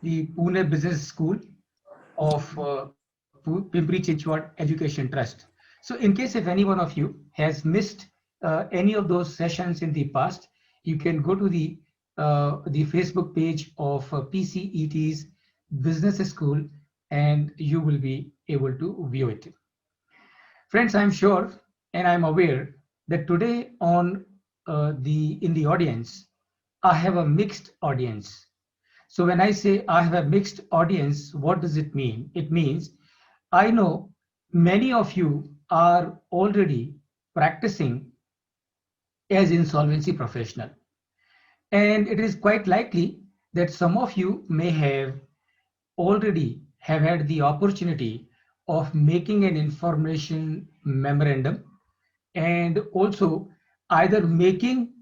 the Pune Business School of Pimpri Chinchwad Education Trust. So, in case if any one of you has missed any of those sessions in the past, you can go to the Facebook page of PCET's Business School, and you will be able to view it. Friends, I'm sure and I'm aware that today on the in the audience, I have a mixed audience. So when I say I have a mixed audience, what does it mean? It means I know many of you are already practicing as insolvency professional. And it is quite likely that some of you may have already have had the opportunity of making an information memorandum and also either making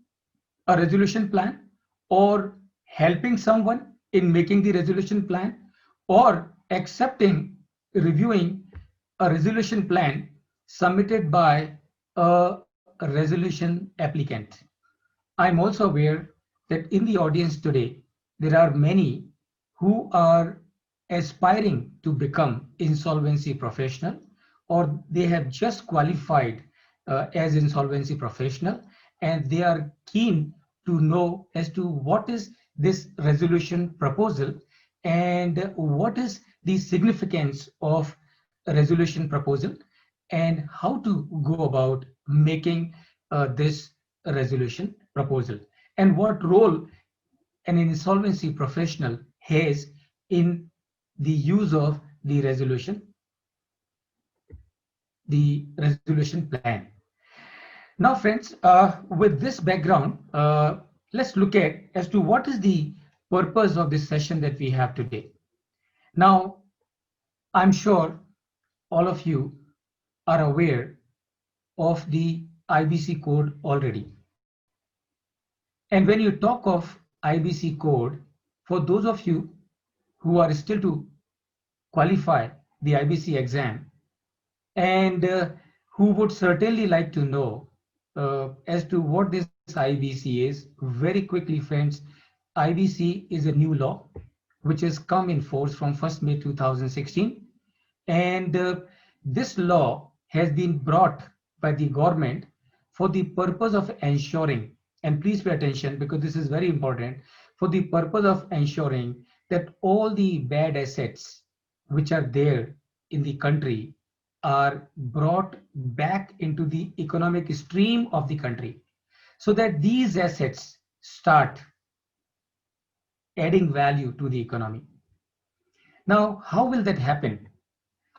a resolution plan or helping someone in making the resolution plan or accepting, reviewing a resolution plan submitted by a resolution applicant. I'm also aware that in the audience today, there are many who are aspiring to become insolvency professional or they have just qualified as insolvency professional and they are keen to know as to what is this resolution proposal and what is the significance of a resolution proposal and how to go about making this resolution proposal and what role an insolvency professional has in the use of the resolution plan. Now, friends, with this background, let's look at as to what is the purpose of this session that we have today. Now, I'm sure all of you are aware of the IBC code already. And when you talk of IBC code, for those of you who are still to qualify the IBC exam and who would certainly like to know as to what this IBC is, very quickly, friends, IBC is a new law which has come in force from 1st May 2016. And this law has been brought by the government for the purpose of ensuring, and please pay attention because this is very important, for the purpose of ensuring that all the bad assets which are there in the country are brought back into the economic stream of the country so that these assets start adding value to the economy. Now, how will that happen?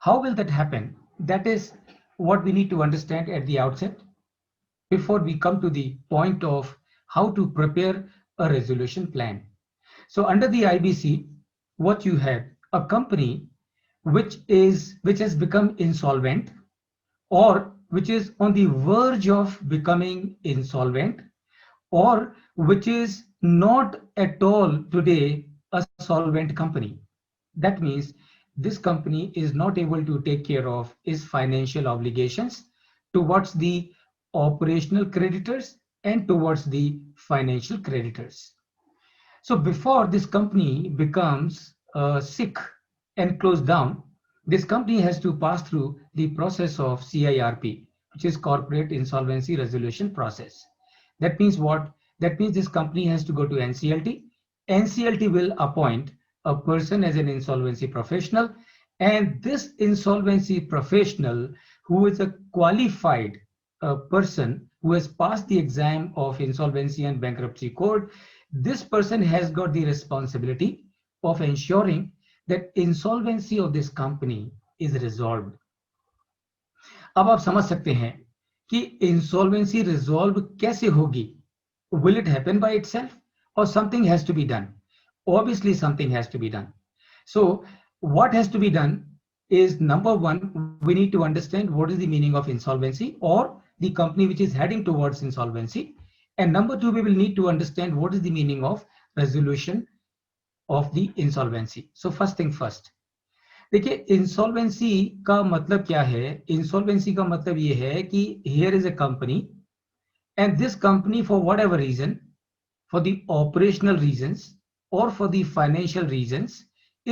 How will that happen? That is what we need to understand at the outset before we come to the point of how to prepare a resolution plan. So under the IBC, what you have, a company which has become insolvent or which is on the verge of becoming insolvent or which is not at all today a solvent company. That means this company is not able to take care of its financial obligations towards the operational creditors and towards the financial creditors. So before this company becomes sick and closed down, this company has to pass through the process of CIRP, which is Corporate Insolvency Resolution Process. That means what? That means this company has to go to NCLT. NCLT will appoint a person as an insolvency professional, and this insolvency professional, who is a qualified person who has passed the exam of insolvency and bankruptcy code, this person has got the responsibility of ensuring that insolvency of this company is resolved. अब आप समझ सकते हैं कि insolvency resolved कैसे होगी. Will it happen by itself or something has to be done? Obviously something has to be done. So what has to be done is, number one, we need to understand what is the meaning of insolvency or the company which is heading towards insolvency. And number two, we will need to understand what is the meaning of resolution of the insolvency. So first thing first, देखिए insolvency का मतलब क्या है. Insolvency का मतलब ये है कि here is a company and this company, for whatever reason, for the operational reasons or for the financial reasons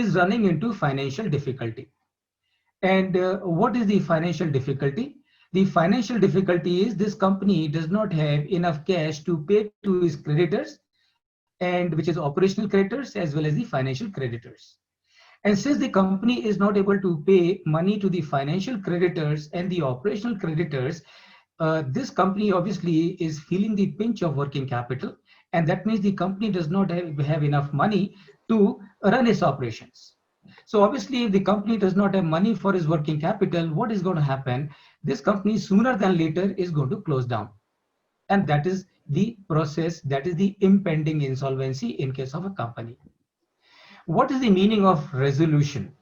is running into financial difficulty. And what is the financial difficulty? The financial difficulty is this company does not have enough cash to pay to its creditors, and which is operational creditors as well as the financial creditors. And since the company is not able to pay money to the financial creditors and the operational creditors, this company obviously is feeling the pinch of working capital, and that means the company does not have enough money to run its operations. So obviously, if the company does not have money for its working capital, what is going to happen? This company sooner than later is going to close down. And that is the process, that is the impending insolvency in case of a company. What is the meaning of resolution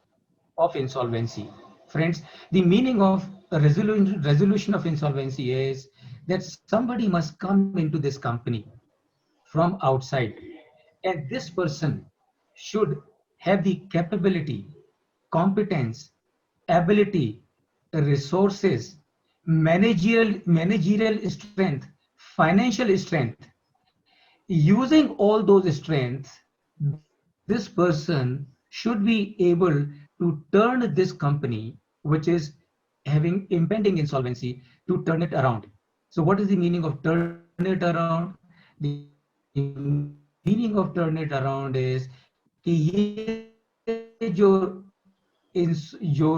of insolvency? Friends, the meaning of a resolution of insolvency is that somebody must come into this company from outside, and this person should have the capability, competence, ability, resources, managerial strength, financial strength. Using all those strengths, this person should be able to turn this company, which is having impending insolvency, to turn it around. So what is the meaning of turn it around? The meaning of turn it around is कि ये जो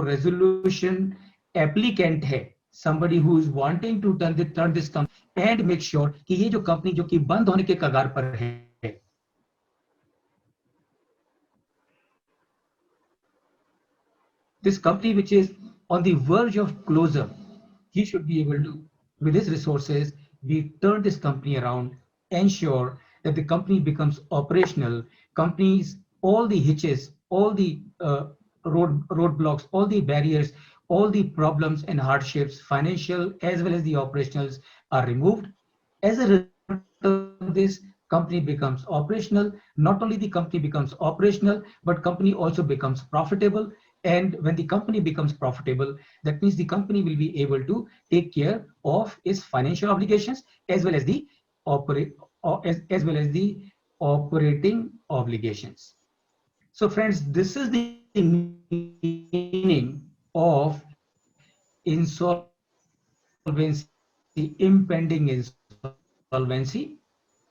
resolution applicant है, somebody who is wanting to turn this company and make sure कि ये जो company जो कि बंद होने के कगार पर है, this company which is on the verge of closure, he should be able to, with his resources, we turn this company around, ensure that the company becomes operational, companies, all the hitches, all the roadblocks, all the barriers, all the problems and hardships, financial as well as the operationals, are removed. As a result of this, company becomes operational. Not only the company becomes operational, but company also becomes profitable. And when the company becomes profitable, that means the company will be able to take care of its financial obligations as well as the as well as the operating obligations. So friends, this is the meaning of insolvency, impending insolvency,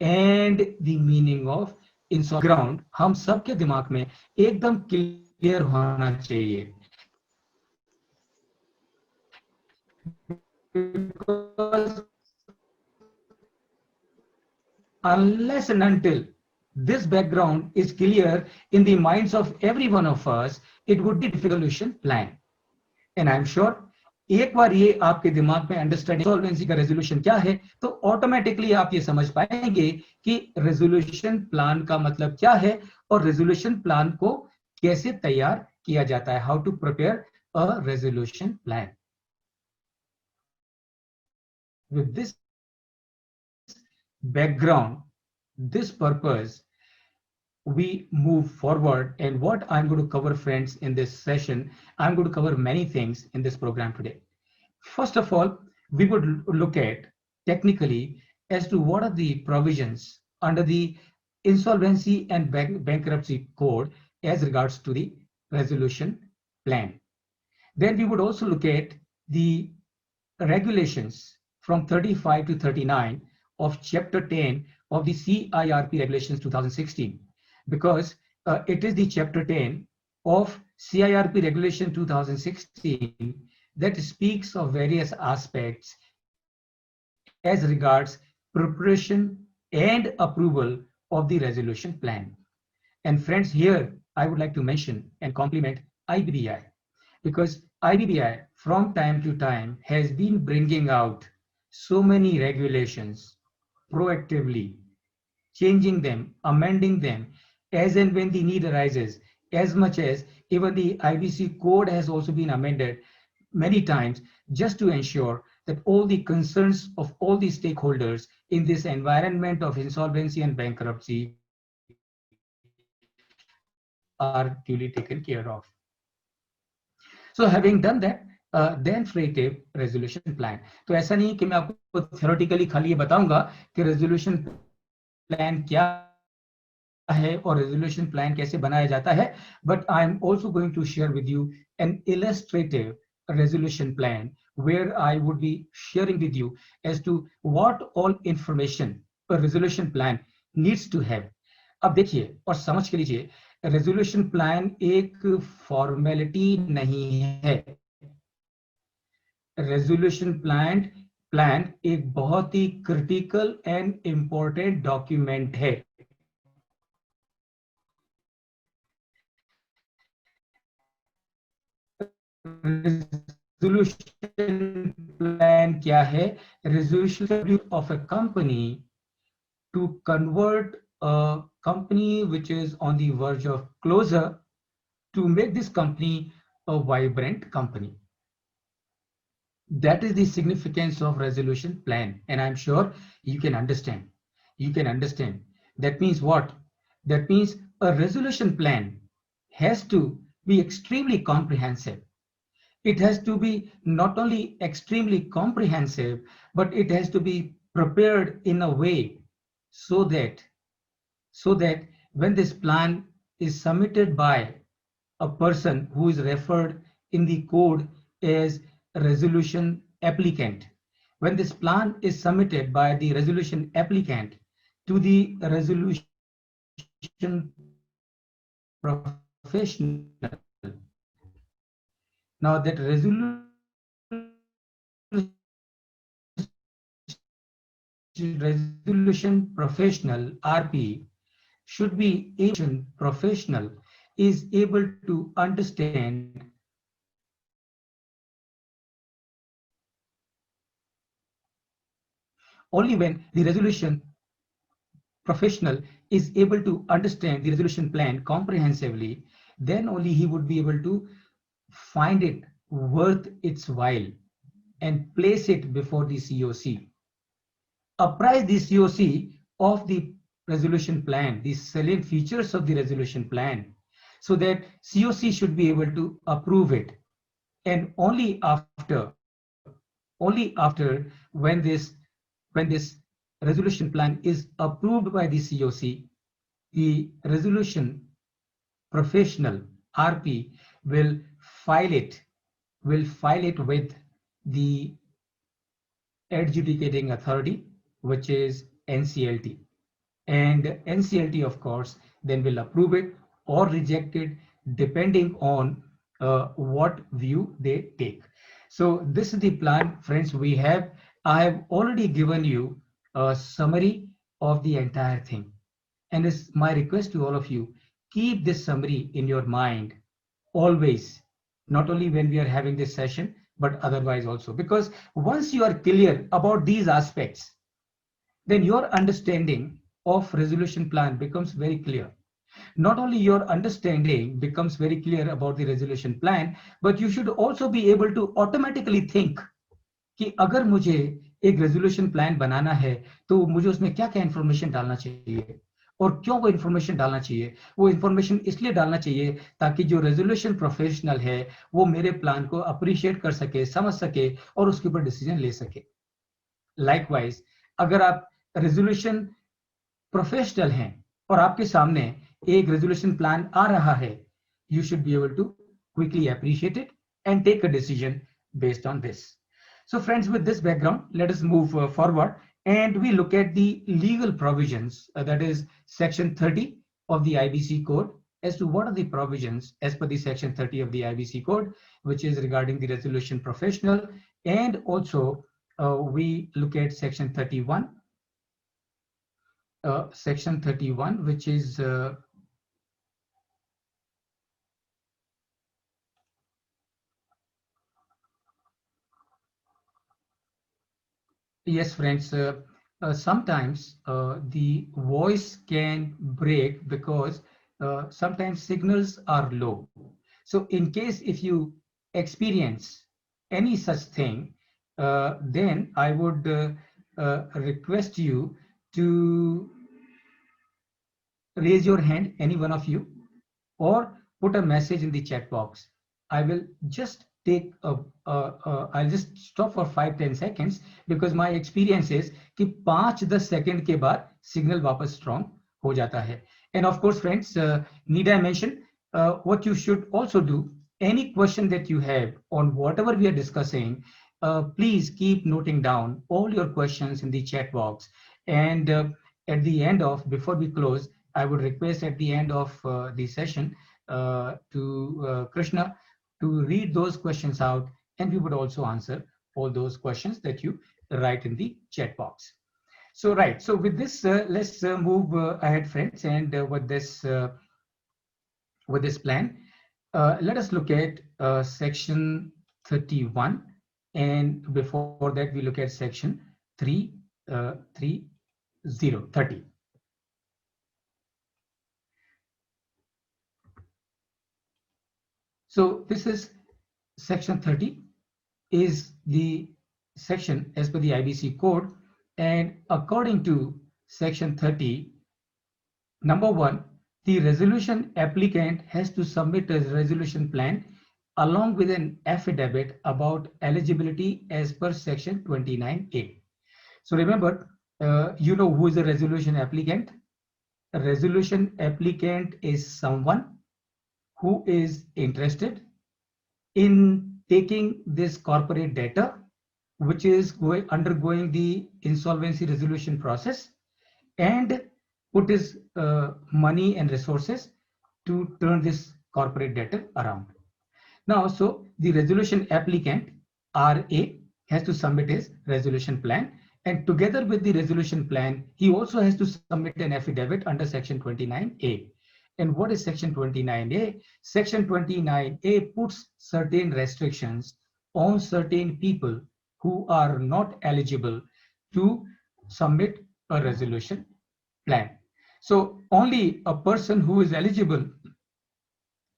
and the meaning of insolvency. हम सबके दिमाग में एकदम clear होना चाहिए, because unless and until this background is clear in the minds of every one of us, it would be a difficult solution plan. And I'm sure एक बार ये आपके दिमाग में अंडरस्टैंडिंग इंसॉल्वेंसी का रेजोल्यूशन क्या है, तो ऑटोमेटिकली आप ये समझ पाएंगे कि रेजोल्यूशन प्लान का मतलब क्या है और रेजोल्यूशन प्लान को कैसे तैयार किया जाता है, how to prepare a resolution plan. With this background, this purpose, we move forward. And what I'm going to cover, friends, in this session, I'm going to cover many things in this program today. First of all, we would look at technically as to what are the provisions under the insolvency and bankruptcy code as regards to the resolution plan. Then we would also look at the regulations from 35 to 39 of chapter 10 of the CIRP regulations 2016, because it is the chapter 10 of CIRP regulation 2016 that speaks of various aspects as regards preparation and approval of the resolution plan. And friends, here I would like to mention and compliment IBBI, because IBBI from time to time has been bringing out so many regulations proactively, changing them, amending them as and when the need arises, as much as even the IBC code has also been amended many times, just to ensure that all the concerns of all the stakeholders in this environment of insolvency and bankruptcy are duly taken care of. So having done that, then creative resolution plan. तो ऐसा नहीं कि मैं आपको theoretically खाली ये बताऊंगा कि resolution plan क्या है और रेजोल्यूशन प्लान कैसे बनाया जाता है, but I am also going to share with you an illustrative resolution plan where I would be sharing with you as to what all information a resolution plan needs to have. अब देखिए और समझ के लीजिए, resolution plan एक formality नहीं है। Resolution plan एक बहुत ही क्रिटिकल एंड इंपॉर्टेंट डॉक्यूमेंट है। रेजोल्यूशन प्लान क्या है? Resolution of a company to convert a company which is on the verge of closure to make this company a vibrant company. That is the significance of resolution plan, and I'm sure you can understand. You can understand. That means what? That means a resolution plan has to be extremely comprehensive. It has to be not only extremely comprehensive, but it has to be prepared in a way so that when this plan is submitted by a person who is referred in the code as resolution applicant, when this plan is submitted by the resolution applicant to the resolution professional, now that resolution professional RP should be able, professional is able to understand only when the resolution professional is able to understand the resolution plan comprehensively, then only he would be able to find it worth its while and place it before the COC. Apprise the COC of the resolution plan, the salient features of the resolution plan, so that COC should be able to approve it. And only after when this resolution plan is approved by the COC, the resolution professional RP will file it with the adjudicating authority, which is NCLT. And NCLT, of course, then will approve it or reject it depending on what view they take. So this is the plan, friends. I have already given you a summary of the entire thing, and it's my request to all of you, keep this summary in your mind always, not only when we are having this session, but otherwise also, because once you are clear about these aspects, then your understanding of resolution plan becomes very clear. Not only your understanding becomes very clear about the resolution plan, but you should also be able to automatically think कि अगर मुझे एक resolution plan बनाना है तो मुझे उसमें क्या क्या इंफॉर्मेशन डालना चाहिए और क्यों वो इंफॉर्मेशन डालना चाहिए। वो इंफॉर्मेशन इसलिए डालना चाहिए ताकि जो रेजोल्यूशन प्रोफेशनल है वो मेरे प्लान को अप्रिशिएट कर सके, समझ सके और उसके ऊपर डिसीजन ले सके। लाइकवाइज अगर आप रेजोल्यूशन प्रोफेशनल हैं और आपके सामने एक रेजोल्यूशन प्लान आ रहा है, you should be able to quickly appreciate it and take a decision based on this. So friends, with this background, let us move forward and we look at the legal provisions, that is section 30 of the IBC code, as to what are the provisions as per the section 30 of the IBC code, which is regarding the resolution professional. And also we look at section 31, which is yes, friends, sometimes the voice can break because sometimes signals are low. So in case if you experience any such thing, then I would request you to raise your hand, any one of you, or put a message in the chat box. I will just I'll just stop for 5-10 seconds because my experience is कि 5-10 second के बाद signal वापस strong हो जाता है। And of course, friends, need I mention what you should also do? Any question that you have on whatever we are discussing, please keep noting down all your questions in the chat box. And at the end of, before we close, I would request at the end of the session to Krishna to read those questions out, and we would also answer all those questions that you write in the chat box. So right, so with this, let's move ahead, friends, and with this plan, let us look at section 31, and before that, we look at section 30. So this is section 30 is the section as per the IBC code, and according to section 30, number one, the resolution applicant has to submit a resolution plan along with an affidavit about eligibility as per section 29A. So remember, you know who is a resolution applicant? A resolution applicant is someone who is interested in taking this corporate debtor, which is undergoing the insolvency resolution process, and put his money and resources to turn this corporate debtor around. Now, so the resolution applicant, RA, has to submit his resolution plan, and together with the resolution plan, he also has to submit an affidavit under section 29A. And what is section 29A? Section 29A puts certain restrictions on certain people who are not eligible to submit a resolution plan. So only a person who is eligible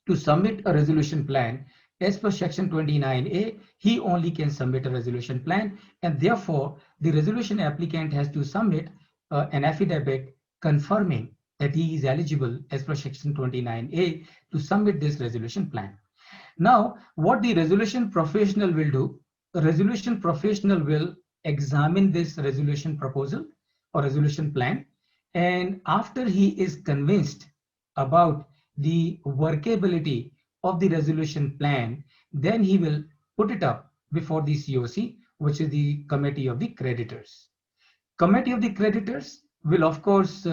to submit a resolution plan as per section 29A, he only can submit a resolution plan, and therefore the resolution applicant has to submit an affidavit confirming that he is eligible as per section 29A to submit this resolution plan. Now, what the resolution professional will do, a resolution professional will examine this resolution proposal or resolution plan, and after he is convinced about the workability of the resolution plan, then he will put it up before the COC, which is the committee of the creditors. Committee of the creditors will of course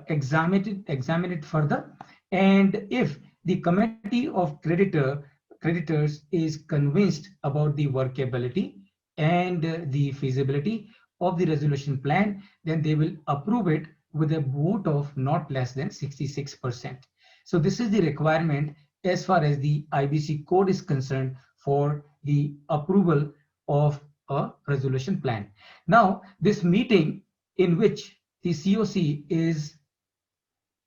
examine it further, and if the committee of creditors is convinced about the workability and the feasibility of the resolution plan, then they will approve it with a vote of not less than 66%. So this is the requirement as far as the IBC code is concerned for the approval of a resolution plan. Now, this meeting in which the COC is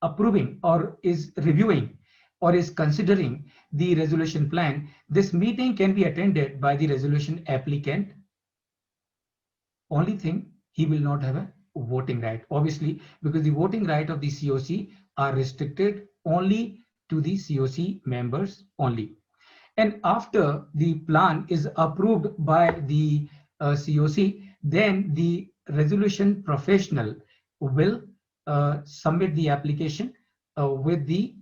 approving or is reviewing or is considering the resolution plan, this meeting can be attended by the resolution applicant. Only thing, he will not have a voting right, obviously, because the voting right of the COC are restricted only to the COC members only. And after the plan is approved by the COC, then the resolution professional will submit the application with the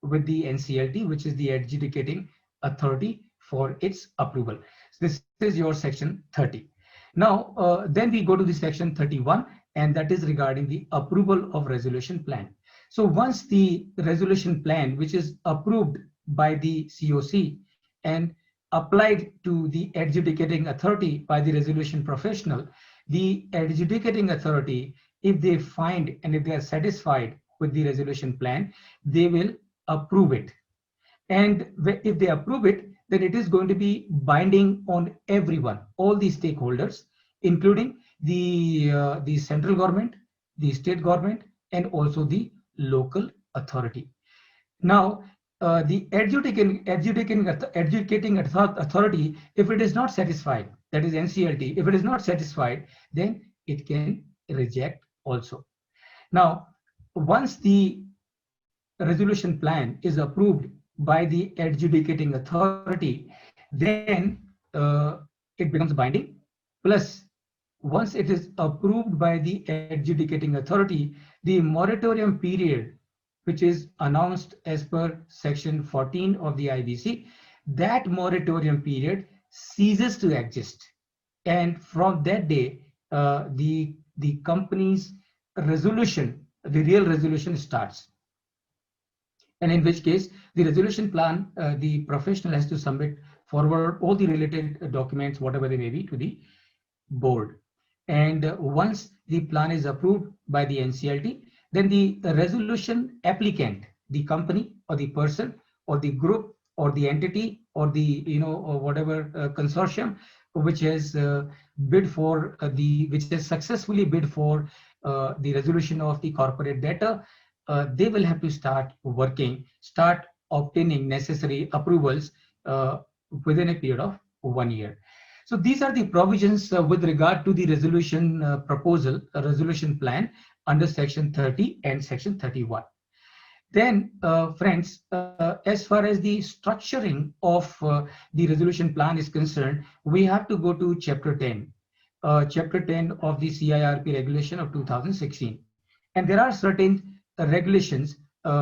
NCLT, which is the adjudicating authority, for its approval. So this is your section 30. Now, then we go to the section 31, and that is regarding the approval of resolution plan. So once the resolution plan, which is approved by the COC and applied to the adjudicating authority by the resolution professional, the adjudicating authority, if they find and if they are satisfied with the resolution plan, they will approve it. And if they approve it, then it is going to be binding on everyone, all the stakeholders, including the central government, the state government, and also the local authority. Now, the adjudicating authority, if it is not satisfied, that is NCLT, if it is not satisfied, then it can reject also. Now, once the resolution plan is approved by the adjudicating authority, then it becomes binding. Plus, once it is approved by the adjudicating authority, the moratorium period, which is announced as per section 14 of the IBC, that moratorium period ceases to exist. And from that day, the company's resolution, the real resolution starts. And in which case, the resolution plan, the professional has to submit forward all the related documents, whatever they may be, to the board. And once the plan is approved by the NCLT, then the resolution applicant, the company or the person or the group or the entity or the or whatever consortium which has bid for which has successfully bid for the resolution of the corporate debtor, they will have to start working, start obtaining necessary approvals within a period of 1 year. So these are the provisions with regard to the resolution proposal, a resolution plan under section 30 and section 31. Then, friends, as far as the structuring of the resolution plan is concerned, we have to go to chapter 10, chapter 10 of the CIRP regulation of 2016. And there are certain regulations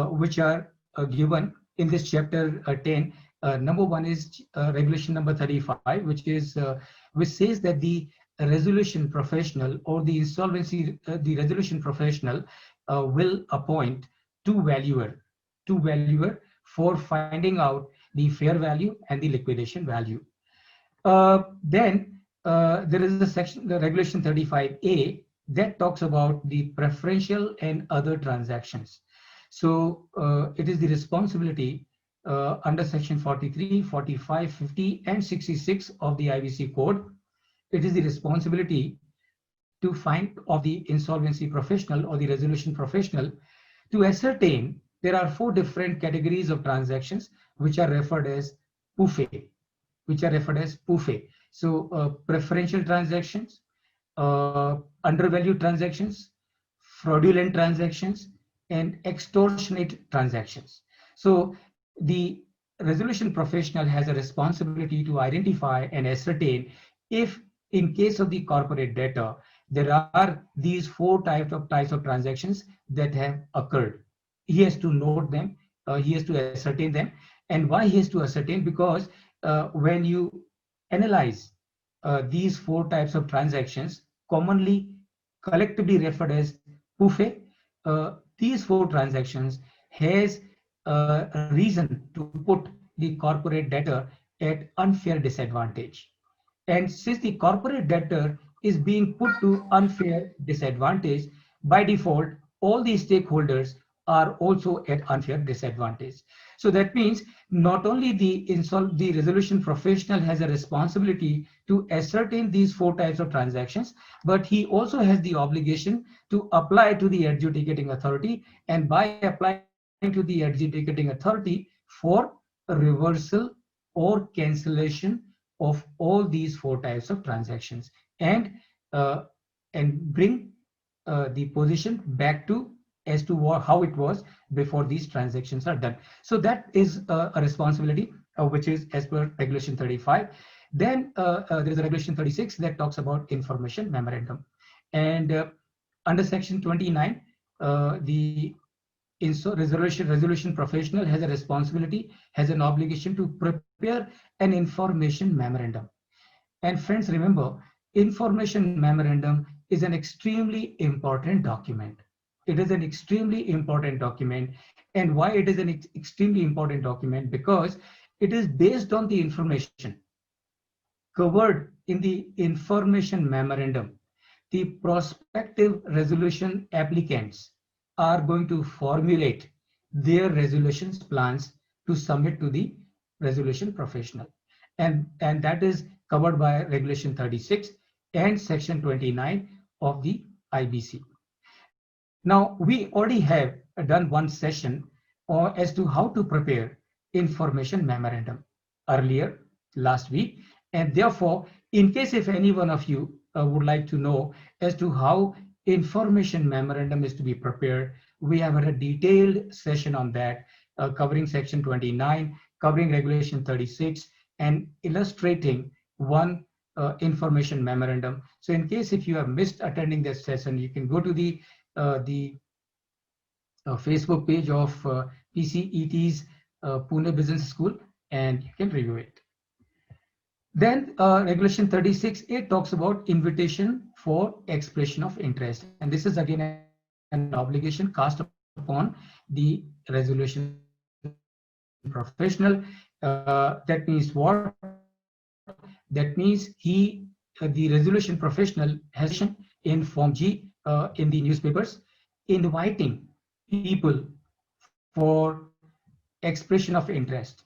which are given in this chapter 10. Number one is regulation number 35, which says that the resolution professional or the insolvency, the resolution professional will appoint two valuer for finding out the fair value and the liquidation value. Then there is a section, the regulation 35A, that talks about the preferential and other transactions. So it is the responsibility under section 43, 45, 50, and 66 of the IBC code. It is the responsibility to find of the insolvency professional or the resolution professional to ascertain there are 4 different categories of transactions which are referred as PUFE, So preferential transactions, undervalued transactions, fraudulent transactions, and extortionate transactions. So the resolution professional has a responsibility to identify and ascertain if, in case of the corporate debtor, there are these 4 types of transactions that have occurred. He has to note them, he has to ascertain them. And why he has to ascertain? Because when you analyze these 4 types of transactions, commonly collectively referred as PUFE, these 4 transactions has a reason to put the corporate debtor at unfair disadvantage. And since the corporate debtor is being put to unfair disadvantage, by default, all the stakeholders are also at unfair disadvantage. So that means not only the resolution professional has a responsibility to ascertain these 4 types of transactions, but he also has the obligation to apply to the adjudicating authority, and by applying to the adjudicating authority for a reversal or cancellation of all these 4 types of transactions, and bring the position back to as to how it was before these transactions are done. So that is a responsibility which is as per regulation 35. Then there is a regulation 36 that talks about information memorandum, and under section 29, the resolution professional has a responsibility, has an obligation to prepare an information memorandum. And friends, remember, information memorandum is an extremely important document. It is an extremely important document. And why it is an extremely important document? Because it is based on the information covered in the information memorandum. The prospective resolution applicants are going to formulate their resolutions plans to submit to the resolution professional. And that is covered by regulation 36 and section 29 of the IBC. Now, we already have done one session as to how to prepare information memorandum earlier last week. And therefore, in case if any one of you would like to know as to how information memorandum is to be prepared, we have had a detailed session on that, covering section 29, covering regulation 36, and illustrating one information memorandum. So in case if you have missed attending this session, you can go to the Facebook page of PCET's Pune Business School and you can review it. Then Regulation 36A talks about invitation for expression of interest. And this is again an obligation cast upon the resolution professional. That means what? That means the resolution professional has in Form G in the newspapers, inviting people for expression of interest.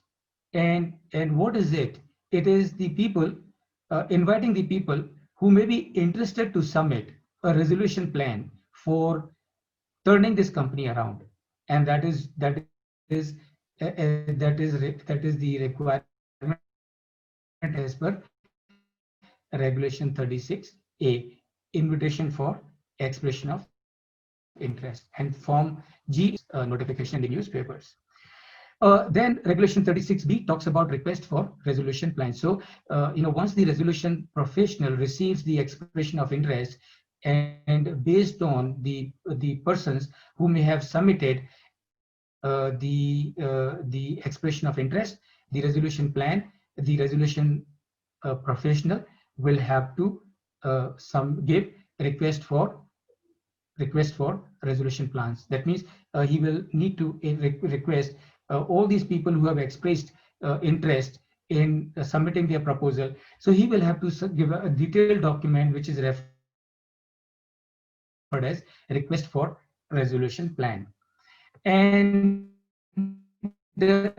And what is it? It is the people inviting the people who may be interested to submit a resolution plan for turning this company around, and that is the requirement as per Regulation 36A, invitation for expression of interest, and Form G notification in the newspapers. Then Regulation 36B talks about request for resolution plan. So, once the resolution professional receives the expression of interest, and based on the persons who may have submitted the expression of interest, the resolution plan, the resolution professional will have to give request for resolution plans. That means he will need to request all these people who have expressed interest in submitting their proposal. So he will have to give a detailed document which is referred as request for resolution plan. And then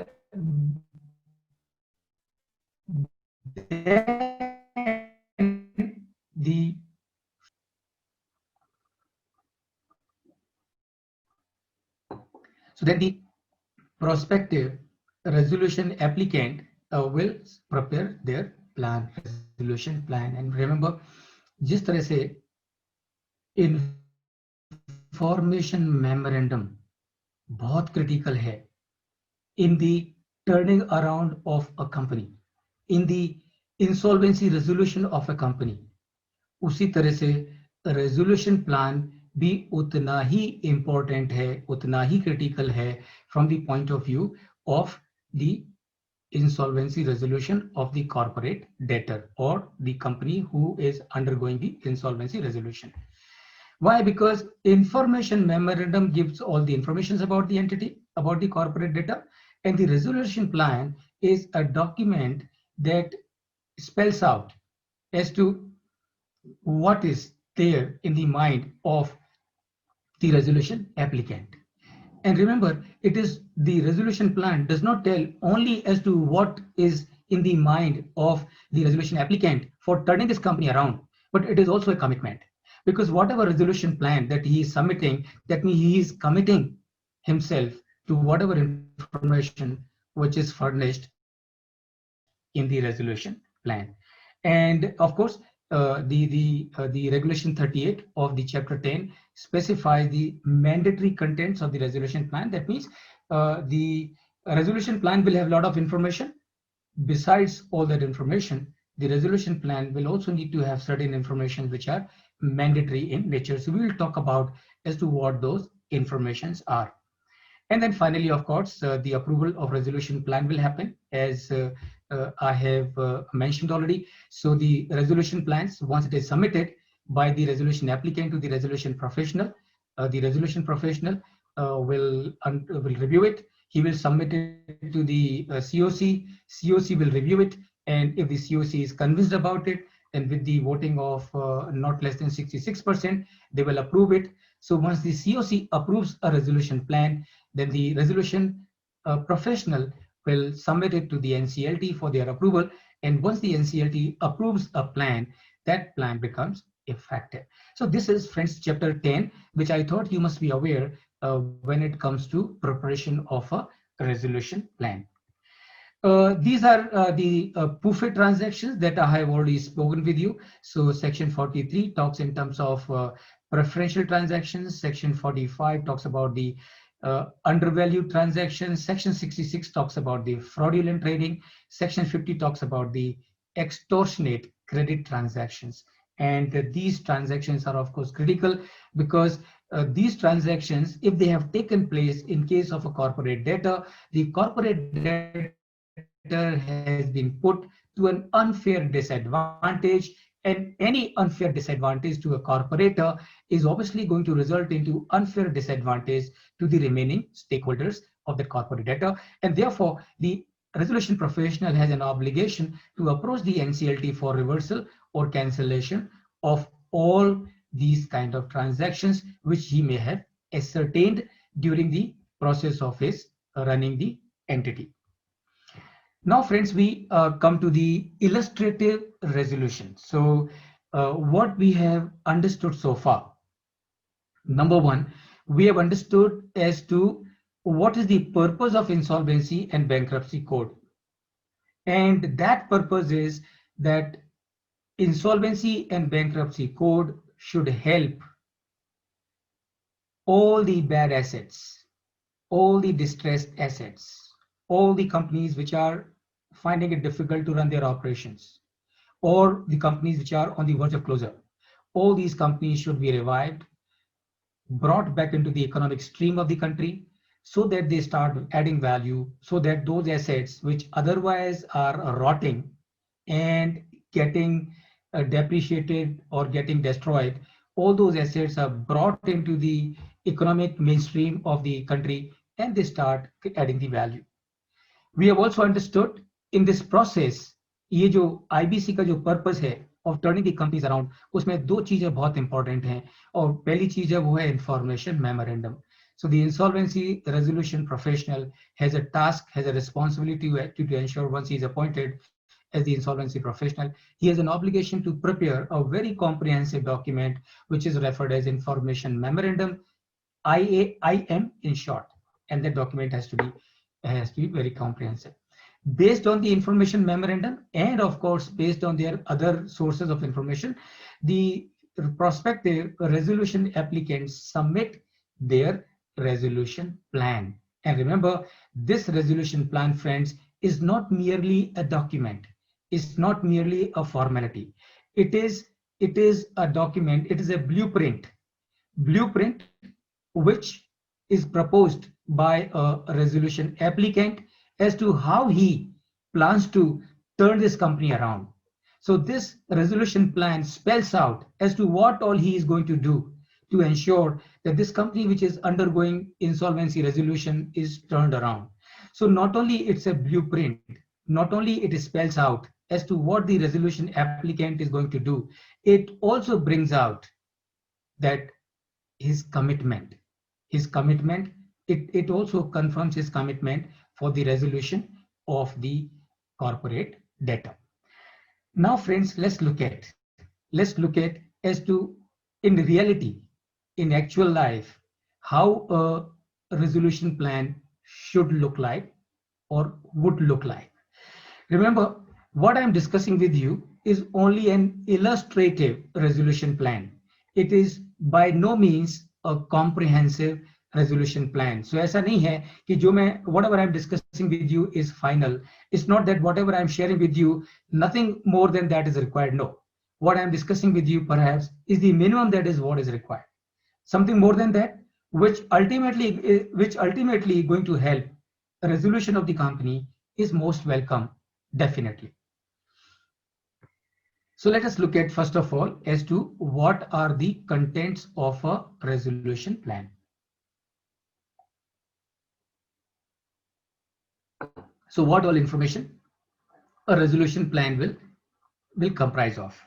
the prospective resolution applicant will prepare their plan, resolution plan. And remember, जिस तरह से information memorandum बहुत critical है in the turning around of a company, in the insolvency resolution of a company, उसी तरह से resolution plan भी उतना ही important है, उतना ही critical है from the point of view of the insolvency resolution of the corporate debtor or the company who is undergoing the insolvency resolution. Why? Because information memorandum gives all the information about the entity, about the corporate debtor, and the resolution plan is a document that spells out as to what is there in the mind of the resolution applicant. And remember, it is the resolution plan does not tell only as to what is in the mind of the resolution applicant for turning this company around, but it is also a commitment. Because whatever resolution plan that he is submitting, that means he is committing himself to whatever information which is furnished in the resolution plan. And of course, the regulation 38 of the chapter 10 specifies the mandatory contents of the resolution plan. That means the resolution plan will have a lot of information. Besides all that information, the resolution plan will also need to have certain information which are mandatory in nature. So we will talk about as to what those informations are. And then finally, of course, the approval of resolution plan will happen as I have mentioned already. So the resolution plans, once it is submitted by the resolution applicant to the resolution professional will review it. He will submit it to the COC. COC will review it, and if the COC is convinced about it, and with the voting of not less than 66%, they will approve it. So once the COC approves a resolution plan, then the resolution professional will submit it to the NCLT for their approval. And once the NCLT approves a plan, that plan becomes effective. So this is, friends, chapter 10, which I thought you must be aware when it comes to preparation of a resolution plan. These are the PUFE transactions that I have already spoken with you. So section 43 talks in terms of preferential transactions. Section 45 talks about the undervalued transactions. Section 66 talks about the fraudulent trading. Section 50 talks about the extortionate credit transactions. And these transactions are of course critical because these transactions, if they have taken place in case of a corporate debtor, the corporate debtor has been put to an unfair disadvantage, and any unfair disadvantage to a corporator is obviously going to result into unfair disadvantage to the remaining stakeholders of the corporate debtor. And therefore, the resolution professional has an obligation to approach the NCLT for reversal or cancellation of all these kind of transactions which he may have ascertained during the process of his running the entity. Now, friends, we come to the illustrative resolution. So, what we have understood so far. Number one, we have understood as to what is the purpose of insolvency and bankruptcy code. And that purpose is that insolvency and bankruptcy code should help all the bad assets, all the distressed assets, all the companies which are finding it difficult to run their operations, or the companies which are on the verge of closure. All these companies should be revived, brought back into the economic stream of the country so that they start adding value, so that those assets which otherwise are rotting and getting depreciated or getting destroyed, all those assets are brought into the economic mainstream of the country and they start adding the value. We have also understood in this process, ये जो IBC का जो purpose है of turning the companies around, उसमें दो चीजें बहुत important हैं और पहली चीज है वो है information memorandum. So the insolvency resolution professional has a task, has a responsibility to ensure once he is appointed as the insolvency professional, he has an obligation to prepare a very comprehensive document which is referred as information memorandum, IAIM in short, and that document has to be very comprehensive. Based on the information memorandum and of course based on their other sources of information, the prospective resolution applicants submit their resolution plan. And remember, this resolution plan, friends, is not merely a document. It's not merely a formality. It is a document. It is a blueprint which is proposed by a resolution applicant as to how he plans to turn this company around. So this resolution plan spells out as to what all he is going to do to ensure that this company which is undergoing insolvency resolution is turned around. So not only it's a blueprint, not only it spells out as to what the resolution applicant is going to do, it also brings out that his commitment, it also confirms his commitment for the resolution of the corporate debtor. Now, friends, let's look at as to in reality, in actual life, how a resolution plan should look like or would look like. Remember, what I'm discussing with you is only an illustrative resolution plan. It is by no means a comprehensive resolution plan. So ऐसा नहीं है कि जो मैं whatever I'm discussing with you is final. It's not that whatever I'm sharing with you, nothing more than that is required. No, what I'm discussing with you perhaps is the minimum that is what is required. Something more than that, which ultimately going to help the resolution of the company is most welcome, definitely. So let us look at first of all as to what are the contents of a resolution plan. So what all information a resolution plan will comprise of.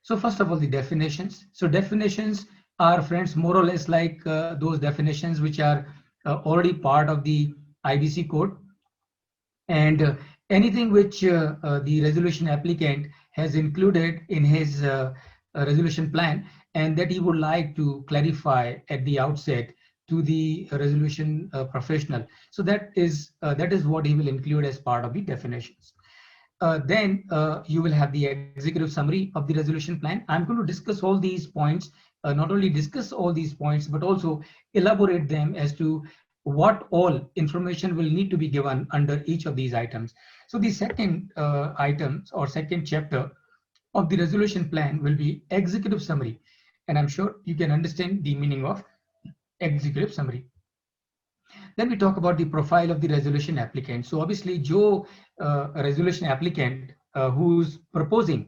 So first of all, the definitions. So definitions are, friends, more or less like those definitions which are already part of the IBC code, and anything which the resolution applicant has included in his resolution plan and that he would like to clarify at the outset to the resolution professional. So that is what he will include as part of the definitions. Then you will have the executive summary of the resolution plan. I'm going to discuss all these points, not only discuss all these points, but also elaborate them as to what all information will need to be given under each of these items. So the second item or second chapter of the resolution plan will be executive summary. And I'm sure you can understand the meaning of executive summary. Then we talk about the profile of the resolution applicant. So obviously, Joe, resolution applicant who's proposing,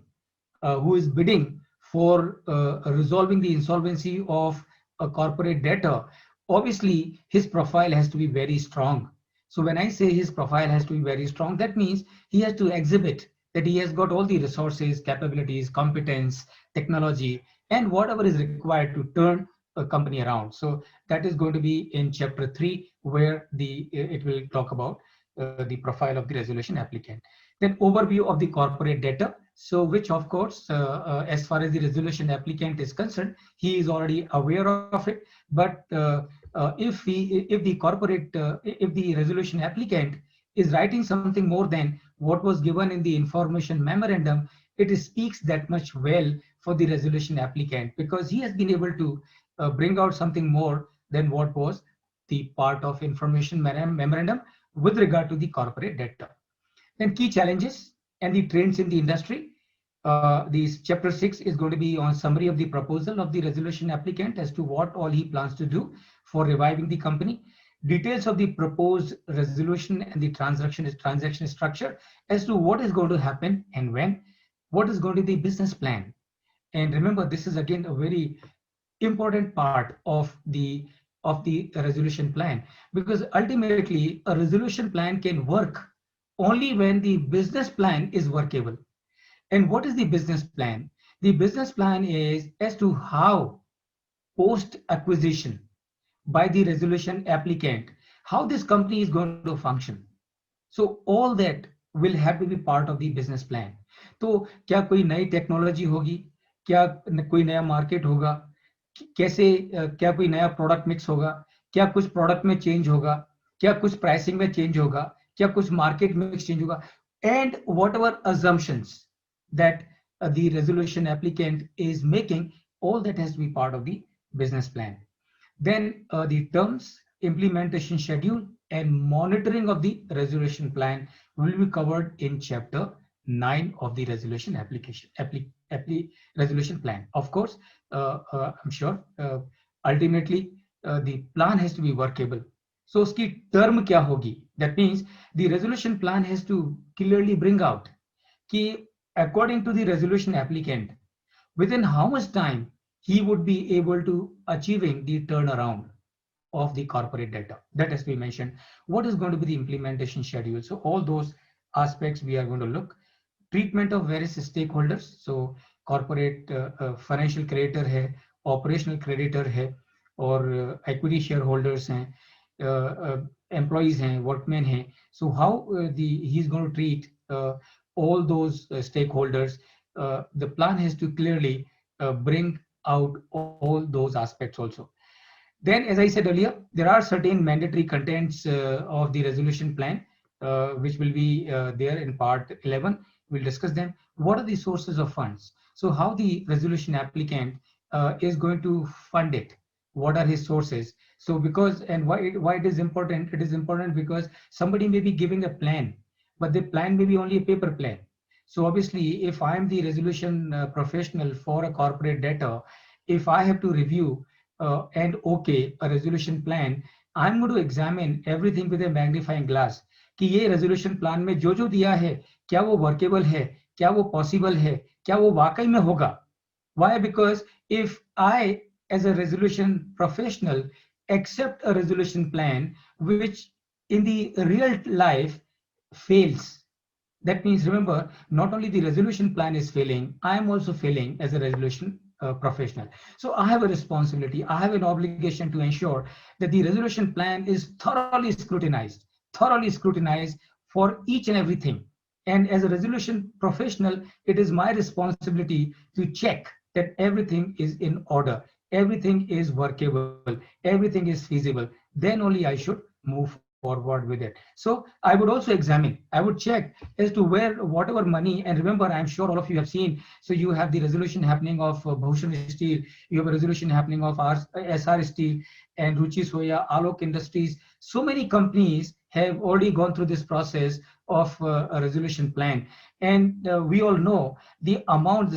who is bidding for resolving the insolvency of a corporate debtor, obviously his profile has to be very strong. So when I say his profile has to be very strong, that means he has to exhibit that he has got all the resources, capabilities, competence, technology, and whatever is required to turn a company around. So that is going to be in chapter 3, where it will talk about the profile of the resolution applicant. Then overview of the corporate debtor. So which of course, as far as the resolution applicant is concerned, he is already aware of it. But if the resolution applicant is writing something more than what was given in the information memorandum, it speaks that much well for the resolution applicant, because he has been able to bring out something more than what was the part of information memorandum with regard to the corporate debtor. Then key challenges and the trends in the industry. This chapter 6 is going to be on summary of the proposal of the resolution applicant as to what all he plans to do for reviving the company. Details of the proposed resolution and the transaction structure as to what is going to happen and when. What is going to be the business plan? And remember, this is again a very important part of the resolution plan, because ultimately a resolution plan can work only when the business plan is workable. And what is the business plan? The business plan is as to how post acquisition by the resolution applicant, how this company is going to function. So all that will have to be part of the business plan. तो क्या कोई नई technology होगी, क्या कोई नया market होगा, कैसे क्या कोई नया प्रोडक्ट मिक्स होगा, क्या कुछ प्रोडक्ट में चेंज होगा, क्या कुछ प्राइसिंग में चेंज होगा, क्या कुछ मार्केट मिक्स चेंज होगा, and whatever assumptions that the resolution applicant is making, all that has to be part of the business plan. Then the terms, implementation schedule, and monitoring of the resolution plan will be covered in chapter 9 of the resolution resolution plan. Of course, I'm sure ultimately the plan has to be workable. So uski term kya hogi? That means the resolution plan has to clearly bring out कि according to the resolution applicant, within how much time he would be able to achieving the turnaround of the corporate data. That has to be mentioned. What is going to be the implementation schedule? So all those aspects we are going to look. Treatment of various stakeholders. So corporate financial creditor hai, operational creditor hai, or equity shareholders hai, employees hai, workmen hai. So how he's going to treat all those stakeholders. The plan has to clearly bring out all those aspects also. Then, as I said earlier, there are certain mandatory contents of the resolution plan, which will be there in part 11. We'll discuss them. What are the sources of funds? So how the resolution applicant is going to fund it? What are his sources? So because, and why it is important? It is important because somebody may be giving a plan, but the plan may be only a paper plan. So obviously, if I'm the resolution professional for a corporate debtor, if I have to review and okay a resolution plan, I'm going to examine everything with a magnifying glass कि ये resolution plan में जो दिया है क्या वो workable है, क्या वो possible है, क्या वो वाकई में होगा. Why? Because if I, as a resolution professional, accept a resolution plan which in the real life fails, that means, remember, not only the resolution plan is failing, I am also failing as a resolution professional. So I have a responsibility, I have an obligation to ensure that the resolution plan is thoroughly scrutinized for each and everything. And as a resolution professional, it is my responsibility to check that everything is in order, everything is workable, everything is feasible. Then only I should move forward with it. So I would also examine, I would check as to where whatever money, and remember, I'm sure all of you have seen, so you have the resolution happening of Bhushan Steel, you have a resolution happening of SR Steel and Ruchi Soya, Alok Industries. So many companies have already gone through this process of a resolution plan, and we all know the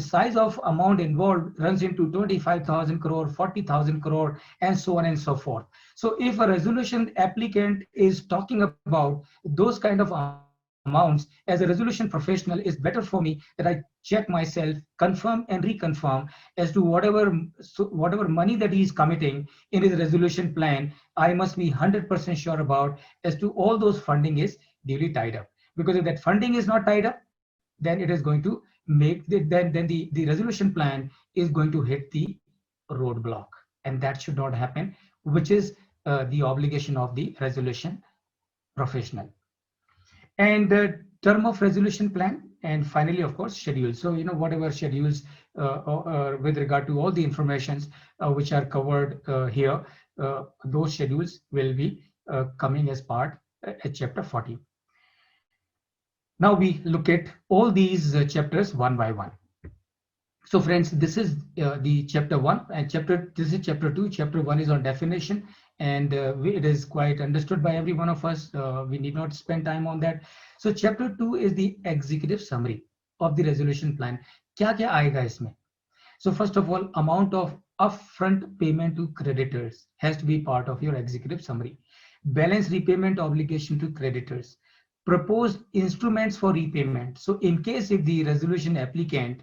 size of amount involved runs into 25,000 crore, 40,000 crore, and so on and so forth. So if a resolution applicant is talking about those kind of amounts, as a resolution professional, it's better for me that I check myself, confirm and reconfirm as to whatever money that he is committing in his resolution plan. I must be 100% sure about as to all those funding is duly tied up. Because if that funding is not tied up, then it is going to make the resolution plan is going to hit the roadblock, and that should not happen, which is the obligation of the resolution professional. And the term of resolution plan, and finally, of course, schedules. So whatever schedules with regard to all the informations which are covered here, those schedules will be coming as part at chapter 40. Now we look at all these chapters one by one. So friends, this is the chapter 1, and this is chapter 2. Chapter 1 is on definition, and it is quite understood by every one of us. We need not spend time on that. So chapter 2 is the executive summary of the resolution plan. क्या क्या आएगा इसमें? So first of all, amount of upfront payment to creditors has to be part of your executive summary. Balance repayment obligation to creditors. Proposed instruments for repayment. So in case if the resolution applicant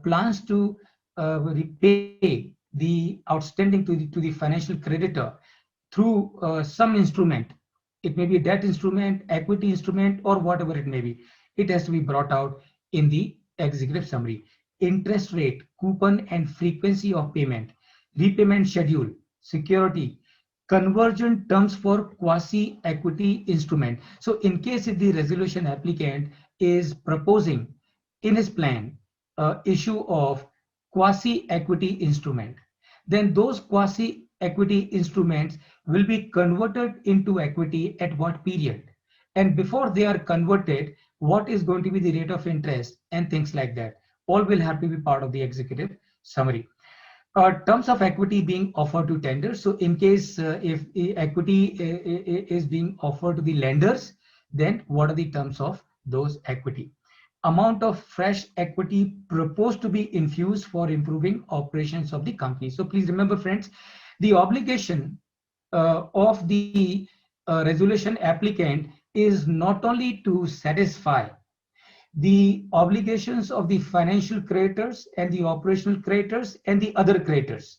plans to repay the outstanding to the financial creditor through some instrument, it may be a debt instrument, equity instrument, or whatever it may be, it has to be brought out in the executive summary. Interest rate, coupon and frequency of payment, repayment schedule, security, conversion terms for quasi-equity instrument. So in case if the resolution applicant is proposing in his plan issue of quasi-equity instrument, then those quasi-equity instruments will be converted into equity at what period? And before they are converted, what is going to be the rate of interest and things like that? All will have to be part of the executive summary. Terms of equity being offered to tenders. So in case if equity is being offered to the lenders, then what are the terms of those equity? Amount of fresh equity proposed to be infused for improving operations of the company. So please remember, friends, the obligation of the resolution applicant is not only to satisfy the obligations of the financial creditors and the operational creditors and the other creditors.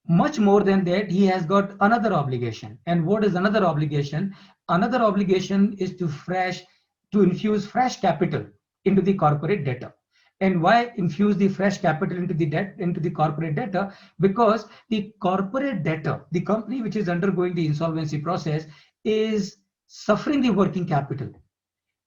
Much more than that, he has got another obligation. And what is another obligation? Another obligation is to infuse fresh capital into the corporate debtor. And why infuse the fresh capital into the corporate debtor? Because the corporate debtor, the company which is undergoing the insolvency process, is suffering the working capital,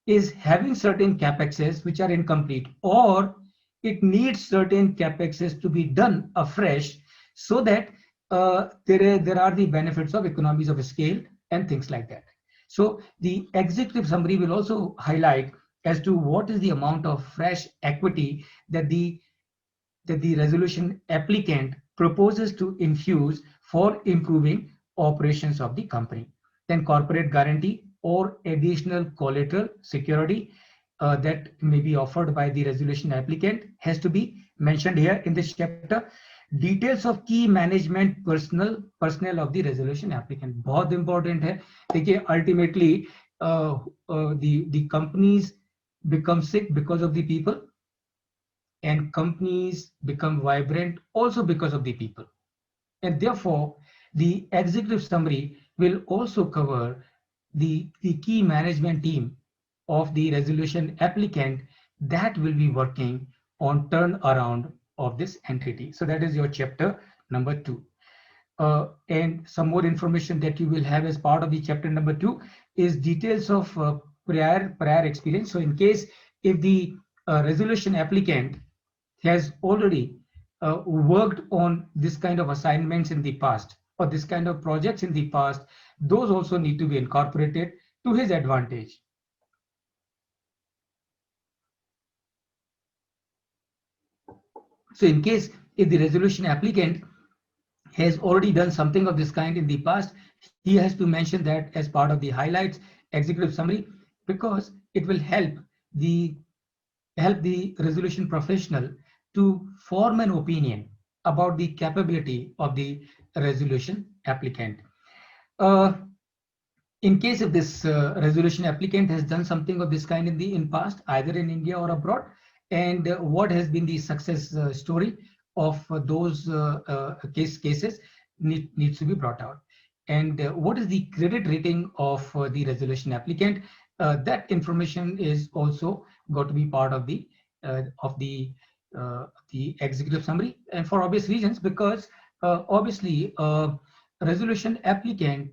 is having certain capexes which are incomplete, or it needs certain capexes to be done afresh, so that there are the benefits of economies of scale and things like that. So the executive summary will also highlight as to what is the amount of fresh equity that the resolution applicant proposes to infuse for improving operations of the company. Then corporate guarantee or additional collateral security that may be offered by the resolution applicant has to be mentioned here in this chapter. Details of key management personnel of the resolution applicant बहुत important है. देखिए ultimately the companies become sick because of the people, and companies become vibrant also because of the people. And therefore, the executive summary will also cover the key management team of the resolution applicant that will be working on turnaround of this entity. So that is your chapter number 2. And some more information that you will have as part of the chapter number 2 is details of prior experience. So in case if the resolution applicant has already worked on this kind of assignments in the past, or this kind of projects in the past, those also need to be incorporated to his advantage. So in case if the resolution applicant has already done something of this kind in the past, he has to mention that as part of the highlights, executive summary, because it will the help the resolution professional to form an opinion about the capability of the resolution applicant. Uh, in case if this resolution applicant has done something of this kind in past, either in India or abroad, and what has been the success story of those cases needs to be brought out. And what is the credit rating of the resolution applicant? That information is also got to be part of uh, of the the executive summary, and for obvious reasons, because obviously resolution applicant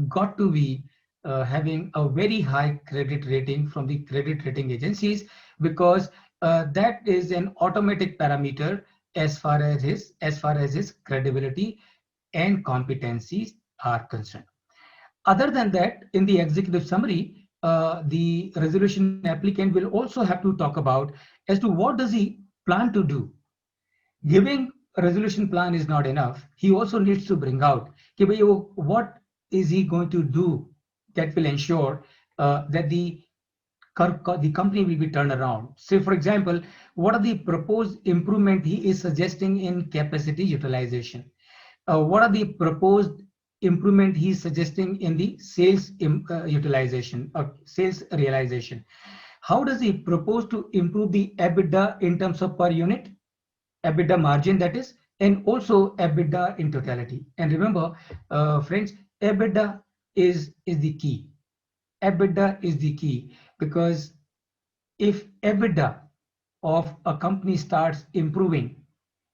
got to be having a very high credit rating from the credit rating agencies, because that is an automatic parameter as far as his credibility and competencies are concerned. Other than that, in the executive summary, the resolution applicant will also have to talk about as to what does he plan to do. Giving a resolution plan is not enough. He also needs to bring out कि भाई what is he going to do that will ensure that the company will be turned around. Say, for example, what are the proposed improvement he is suggesting in capacity utilization? What are the proposed improvement he is suggesting in the sales utilization or sales realization? How does he propose to improve the EBITDA in terms of per unit? EBITDA margin, that is, and also EBITDA in totality. And remember, friends, EBITDA is the key. EBITDA is the key, because if EBITDA of a company starts improving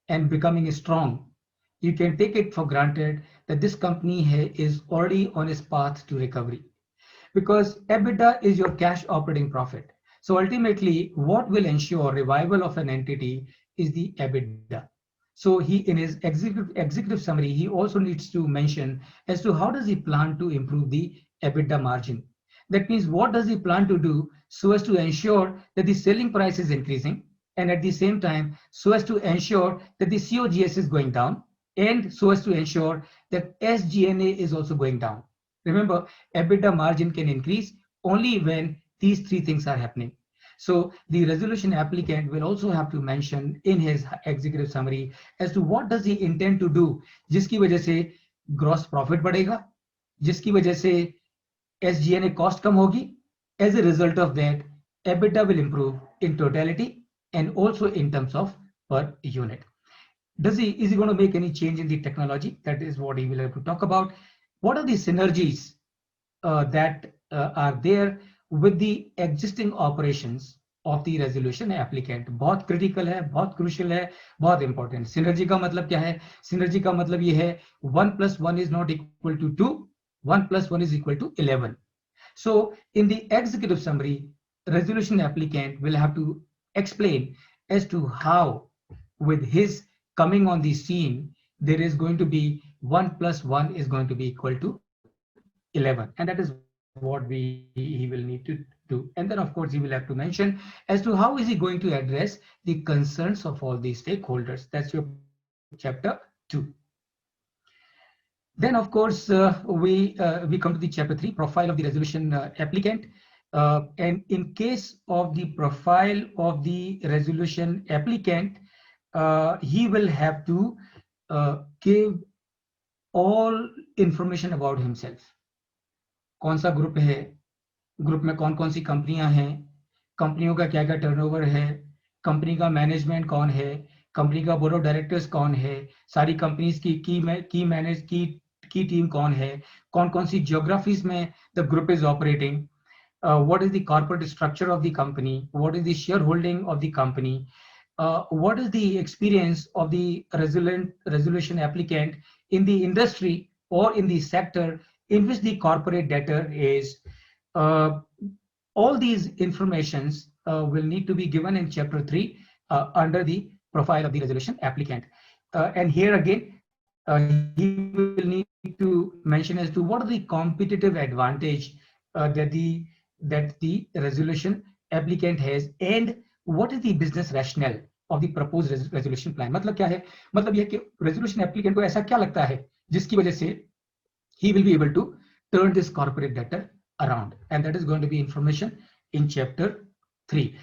and becoming strong, you can take it for granted that this company is already on its path to recovery, because EBITDA is your cash operating profit. So ultimately, what will ensure revival of an entity is the EBITDA. So he, in his executive summary, he also needs to mention as to how does he plan to improve the EBITDA margin. That means what does he plan to do so as to ensure that the selling price is increasing, and at the same time so as to ensure that the COGS is going down, and so as to ensure that SG&A is also going down. Remember, EBITDA margin can increase only when these three things are happening. So the resolution applicant will also have to mention in his executive summary as to what does he intend to do, जिसकी वजह से gross profit बढ़ेगा, जिसकी वजह से SG&A cost कम होगी. As a result of that, EBITDA will improve in totality and also in terms of per unit. Is he going to make any change in the technology? That is what he will have to talk about. What are the synergies that are there with the existing operations of the resolution applicant? बहुत critical है, बहुत crucial है, बहुत important. Synergy का मतलब क्या है? Synergy का मतलब ये है 1 + 1 is not equal to 2, 1 + 1 is equal to 11. So in the executive summary, resolution applicant will have to explain as to how, with his coming on the scene, there is going to be 1 + 1 is going to be equal to 11. And that is what he will need to do. And then, of course, he will have to mention as to how is he going to address the concerns of all these stakeholders. That's your chapter 2. Then, of course, we come to the chapter 3, profile of the resolution applicant. And in case of the profile of the resolution applicant, he will have to give all information about himself. कौन सा group है, group में कौन कौन सी कंपनियां हैं, कंपनियों का क्या क्या टर्नओवर है, कंपनी का मैनेजमेंट कौन है, कंपनी का बोर्ड ऑफ डायरेक्टर्स कौन है, सारी कंपनीज की टीम कौन है, कौन कौन सी ज्योग्राफीज में the group is operating, what is the corporate structure of the company, what is the shareholding of the company, what is the experience of the resolution applicant in the industry or in the sector in which the corporate debtor is. All these informations will need to be given in chapter 3 under the profile of the resolution applicant. And here again, he will need to mention as to what are the competitive advantage that the resolution applicant has, and what is the business rationale of the proposed resolution plan. मतलब क्या है, मतलब यह कि resolution applicant को ऐसा क्या लगता है जिसकी वजह से he will be able to turn this corporate debtor around, and that is going to be information in chapter 3.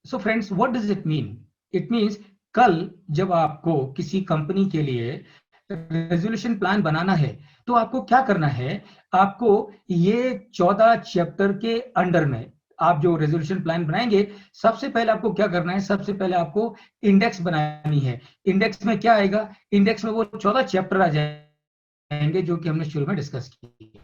So friends, what does it mean? It means कल जब आपको किसी कंपनी के लिए रेजोल्यूशन प्लान बनाना है तो आपको क्या करना है, आपको ये 14 चैप्टर के अंडर में आप जो रेजोल्यूशन प्लान बनाएंगे, सबसे पहले आपको क्या करना है, सबसे पहले आपको इंडेक्स बनानी है। इंडेक्स में क्या आएगा, इंडेक्स में वो 14 चैप्टर आ जाएंगे जो कि हमने शुरू में डिस्कस किए।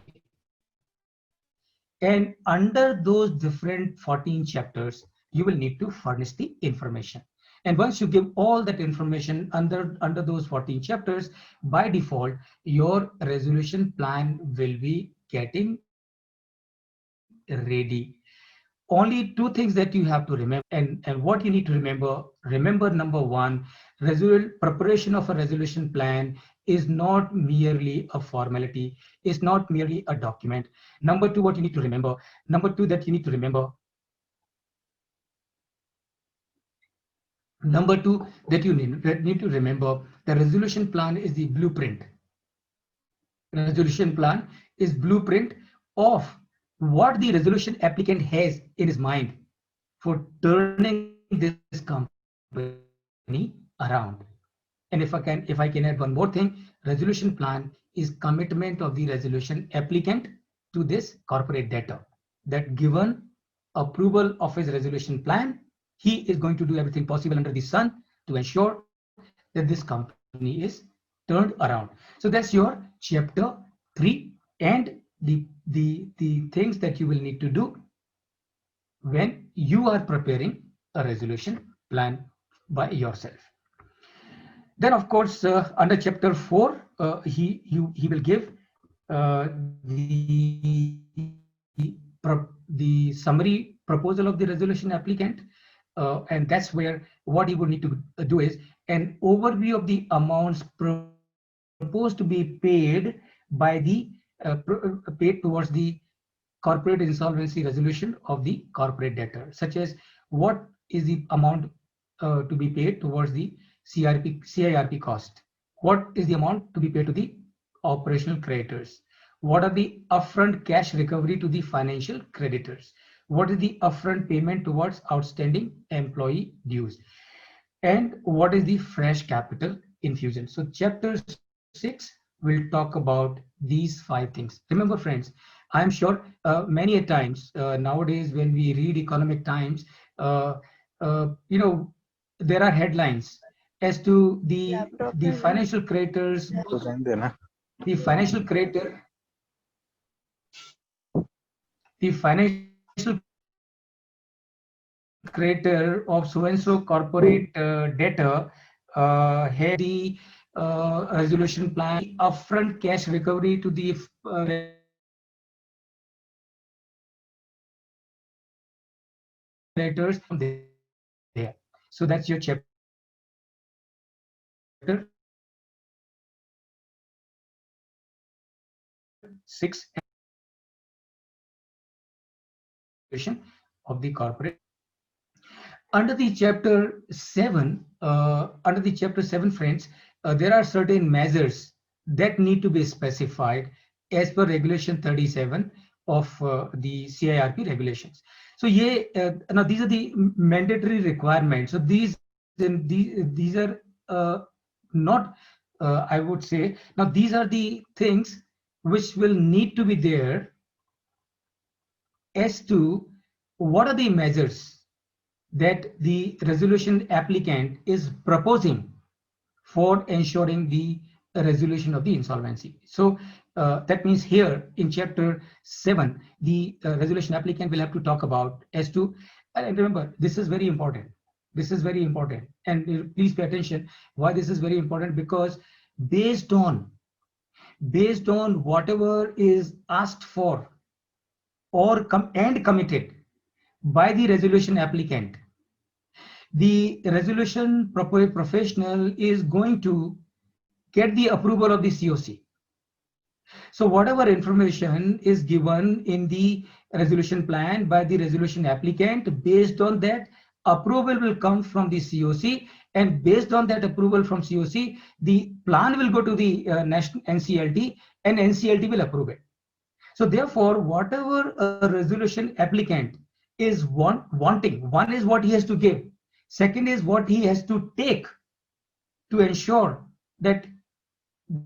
And under those different 14 chapters, you will need to furnish the information. And once you give all that information under those 14 chapters, by default, your resolution plan will be getting ready. Only two things that you have to remember, and what you need to remember. Remember, number one, preparation of a resolution plan is not merely a formality, is not merely a document. Number two, what you need to remember. Number two that you need to remember. Number two that you need to remember, the resolution plan is the blueprint. Resolution plan is blueprint of what the resolution applicant has in his mind for turning this company around. And if I can add one more thing, resolution plan is commitment of the resolution applicant to this corporate debtor, that given approval of his resolution plan, he is going to do everything possible under the sun to ensure that this company is turned around. So that's your chapter 3 and the things that you will need to do when you are preparing a resolution plan by yourself. Then, of course, under chapter 4, he will give the summary proposal of the resolution applicant, and that's where what he would need to do is an overview of the amounts proposed to be paid by the paid towards the corporate insolvency resolution of the corporate debtor, such as what is the amount to be paid towards the CIRP cost, what is the amount to be paid to the operational creditors, what are the upfront cash recovery to the financial creditors, what is the upfront payment towards outstanding employee dues, and what is the fresh capital infusion. So chapter 6 will talk about these 5 things. Remember, friends, I'm sure many a times nowadays when we read Economic Times, there are headlines as to the financial creditors, the financial creditor, the financial creditor of so-and-so corporate debtor had the resolution plan, upfront cash recovery to the creditors there. So that's your chapter 6 of the corporate. Under the chapter 7, friends, there are certain measures that need to be specified as per regulation 37 of the CIRP regulations. So now these are the mandatory requirements. So these are not, I would say, now these are the things which will need to be there as to what are the measures that the resolution applicant is proposing for ensuring the resolution of the insolvency. So that means here in chapter 7, the resolution applicant will have to talk about as to, and remember, this is very important. This is very important. And please pay attention why this is very important, because based on whatever is asked for or committed by the resolution applicant, the resolution professional is going to get the approval of the COC. So whatever information is given in the resolution plan by the resolution applicant, based on that, approval will come from the COC, and based on that approval from COC, the plan will go to the national NCLT, and NCLT will approve it. So therefore, whatever a resolution applicant is wanting, one is what he has to give, second is what he has to take to ensure that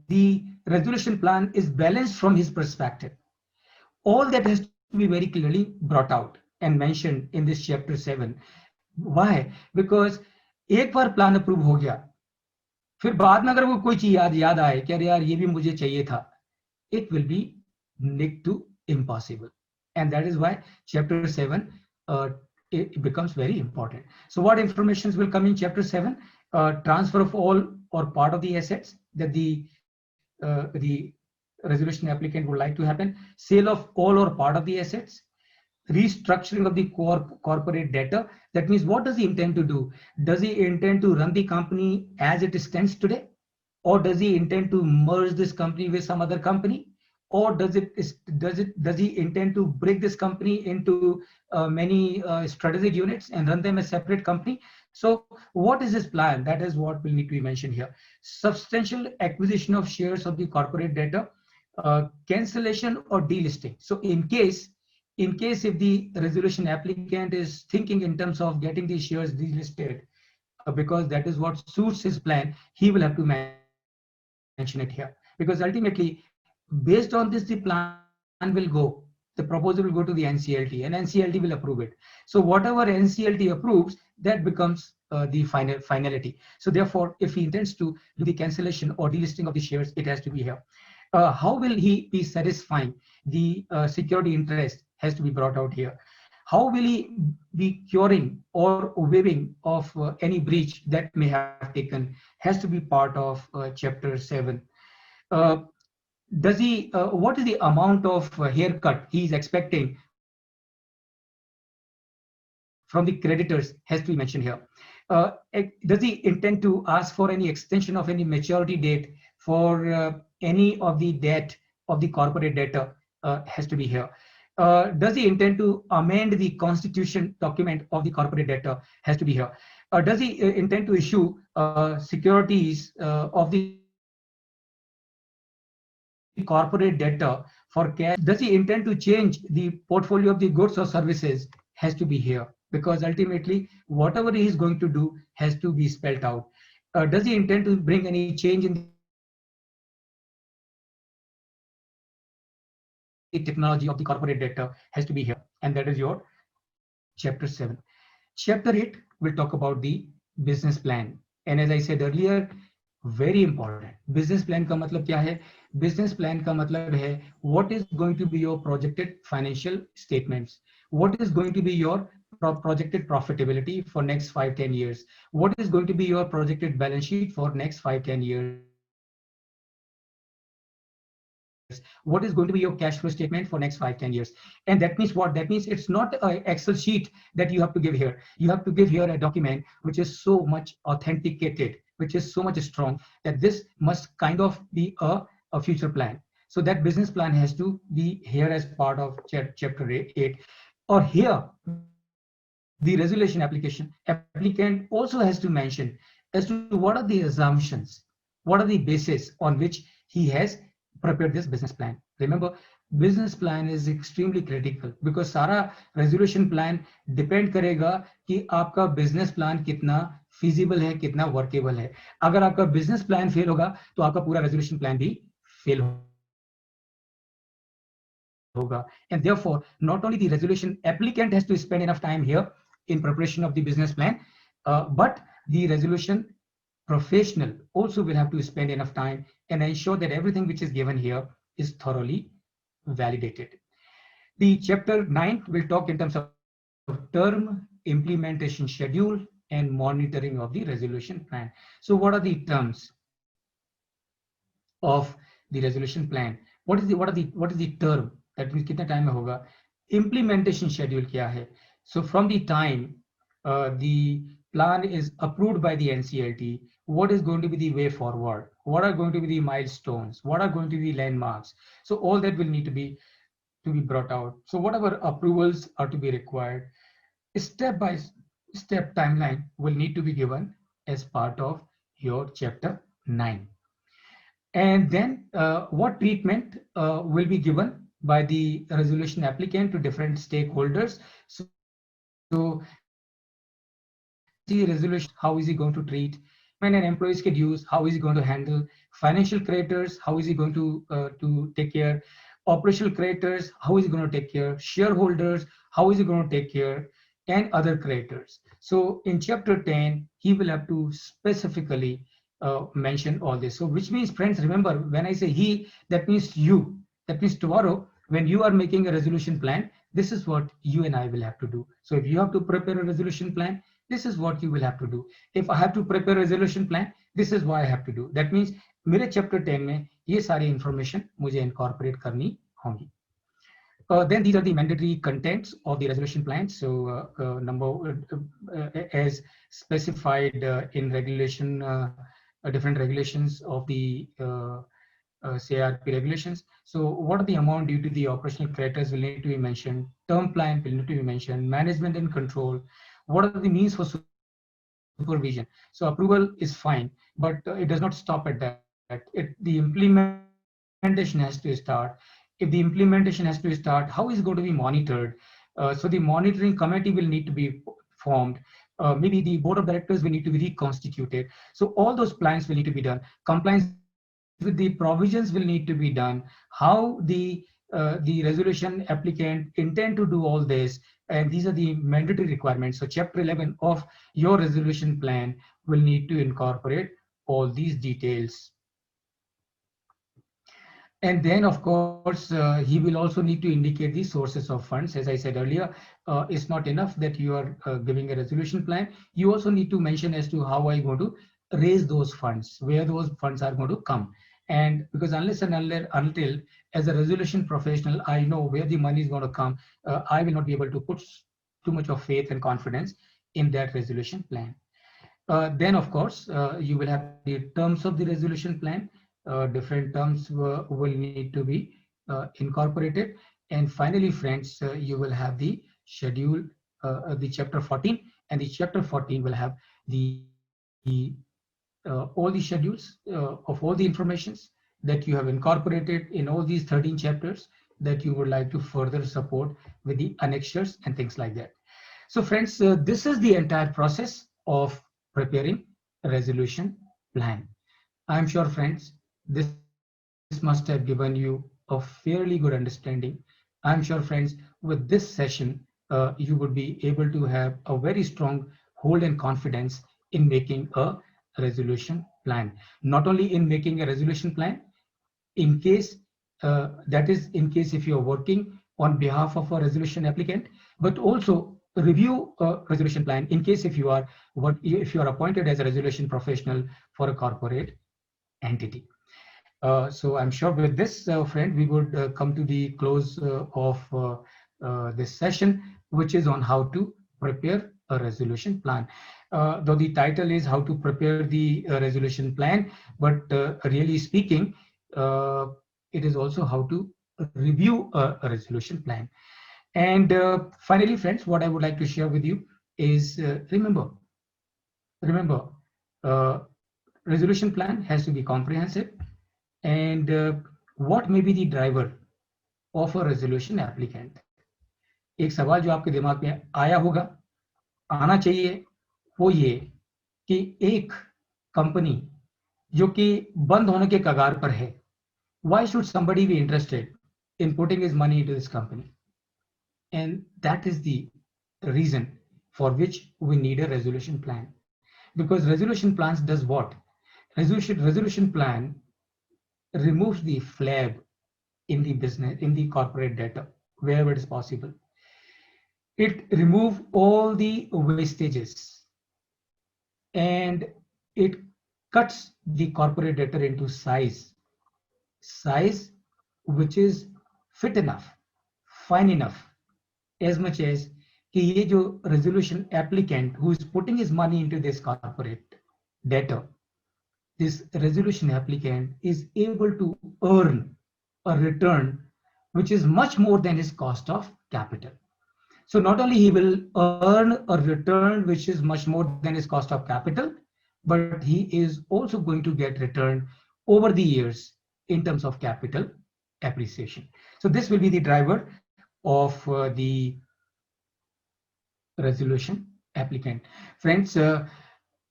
the resolution plan is balanced from his perspective. All that has to be very clearly brought out and mentioned in this chapter 7. Why? Because एक बार plan approve हो गया, फिर बाद में अगर वो कोई चीज याद आए कि अरे यार ये भी मुझे चाहिए था, it will be next to impossible. And that is why chapter 7 it becomes very important. So what informations will come in chapter 7? Transfer of all or part of the assets that the resolution applicant would like to happen, sale of all or part of the assets, restructuring of the corporate debtor. That means what does he intend to do? Does he intend to run the company as it stands today? Or does he intend to merge this company with some other company? Or does he intend to break this company into many strategic units and run them as separate company? So what is his plan? That is what will need to be mentioned here. Substantial acquisition of shares of the corporate debtor, cancellation or delisting. So in case if the resolution applicant is thinking in terms of getting these shares delisted, because that is what suits his plan, he will have to mention it here. Because ultimately, based on this, the plan will go. The proposal will go to the NCLT, and NCLT will approve it. So whatever NCLT approves, that becomes the finality. So therefore, if he intends to do the cancellation or delisting of the shares, it has to be here. How will he be satisfying the security interest has to be brought out here. How will he be curing or waiving of any breach that may have taken has to be part of chapter 7. Uh, what is the amount of haircut he is expecting from the creditors has to be mentioned here. Does he intend to ask for any extension of any maturity date for any of the debt of the corporate debtor? Has to be here. Does he intend to amend the constitution document of the corporate debtor? Has to be here. Does he intend to issue securities of the corporate debtor for cash? Does he intend to change the portfolio of the goods or services? Has to be here. Because ultimately, whatever he is going to do has to be spelled out. Does he intend to bring any change in the technology of the corporate debtor? Has to be here. And that is your chapter 7. Chapter 8 will talk about the business plan. And as I said earlier, very important. Business plan का मतलब क्या है? Business plan का मतलब है, what is going to be your projected financial statements? What is going to be your projected profitability for next 5-10 years? What is going to be your projected balance sheet for next 5-10 years? What is going to be your projected balance sheet for next 5-10 years? What is going to be your cash flow statement for next 5-10 years? And that means what? That means it's not an Excel sheet that you have to give here. You have to give here a document which is so much authenticated, which is so much strong, that this must kind of be a future plan. So that business plan has to be here as part of chapter 8. Or here, the resolution applicant also has to mention as to what are the assumptions, what are the basis on which he has prepared this business plan. Remember, business plan is extremely critical because सारा resolution plan depend करेगा कि आपका business plan कितना feasible है, कितना workable है. अगर आपका business plan fail होगा तो आपका पूरा resolution plan भी fail होगा. And therefore, not only the resolution applicant has to spend enough time here in preparation of the business plan, but the resolution professional also will have to spend enough time and ensure that everything which is given here is thoroughly validated. The chapter 9 will talk in terms of term, implementation schedule, and monitoring of the resolution plan. So what are the terms of the resolution plan? What is the term? That means कितना time में होगा? Implementation schedule क्या है? So from the time the plan is approved by the NCLT, what is going to be the way forward? What are going to be the milestones? What are going to be the landmarks? So all that will need to be brought out. So whatever approvals are to be required, step by step step timeline will need to be given as part of your chapter 9. And then what treatment will be given by the resolution applicant to different stakeholders. So resolution, how is he going to treat when an employee get used, how is he going to handle financial creditors, how is he going to take care, operational creditors, how is he going to take care, shareholders, how is he going to take care, and other creditors. So in chapter 10, he will have to specifically mention all this. So which means, friends, remember, when I say he, that means you. That means tomorrow, when you are making a resolution plan, this is what you and I will have to do. So if you have to prepare a resolution plan, this is what you will have to do. If I have to prepare a resolution plan, this is what I have to do. That means मेरे chapter 10 में ये सारी information मुझे incorporate करनी होंगी. Then these are the mandatory contents of the resolution plan. So as specified in regulation, different regulations of the CRP regulations. So what are the amount due to the operational creditors will need to be mentioned, term plan will need to be mentioned, management and control, what are the means for supervision. So approval is fine, but it does not stop at that. The implementation has to start. If the implementation has to start, how is it going to be monitored? So the monitoring committee will need to be formed. Maybe the board of directors will need to be reconstituted. So all those plans will need to be done. Compliance with the provisions will need to be done. How the resolution applicant intend to do all this, and these are the mandatory requirements. So chapter 11 of your resolution plan will need to incorporate all these details. And then, of course, he will also need to indicate the sources of funds. As I said earlier, it's not enough that you are giving a resolution plan. You also need to mention as to how are you going to raise those funds, where those funds are going to come. And because unless and until as a resolution professional, I know where the money is going to come, I will not be able to put too much of faith and confidence in that resolution plan. Then, of course, you will have the terms of the resolution plan. Different terms will need to be incorporated. And finally, friends, you will have the schedule, the chapter 14, and the chapter 14 will have the all the schedules of all the informations that you have incorporated in all these 13 chapters that you would like to further support with the annexures and things like that. So friends, this is the entire process of preparing a resolution plan. I'm sure, friends, this must have given you a fairly good understanding. I'm sure, friends, with this session, you would be able to have a very strong hold and confidence in making a resolution plan. Not only in making a resolution plan, in case that is in case if you're working on behalf of a resolution applicant, but also review a resolution plan in case if you are appointed as a resolution professional for a corporate entity. So I'm sure with this, friend, we would come to the close of this session, which is on how to prepare a resolution plan. Though the title is how to prepare the resolution plan, but really speaking, it is also how to review a resolution plan. And finally, friends, what I would like to share with you is remember, uh, resolution plan has to be comprehensive. And what may be the driver of a resolution applicant? एक सवाल जो आपके दिमाग में आया होगा, आना चाहिए, वो ये कि एक कंपनी जो कि बंद होने के कगार पर है, why should somebody be interested in putting his money into this company? And that is the reason for which we need a resolution plan. Because resolution plans does what? Resolution plan removes the flab in the business, in the corporate data, wherever it is possible. It removes all the wastages and it cuts the corporate data into size which is fit enough, fine enough, as much as कि ये जो resolution applicant who is putting his money into this corporate data, this resolution applicant is able to earn a return which is much more than his cost of capital. So not only he will earn a return which is much more than his cost of capital, but he is also going to get return over the years in terms of capital appreciation. So this will be the driver of the resolution applicant. Friends,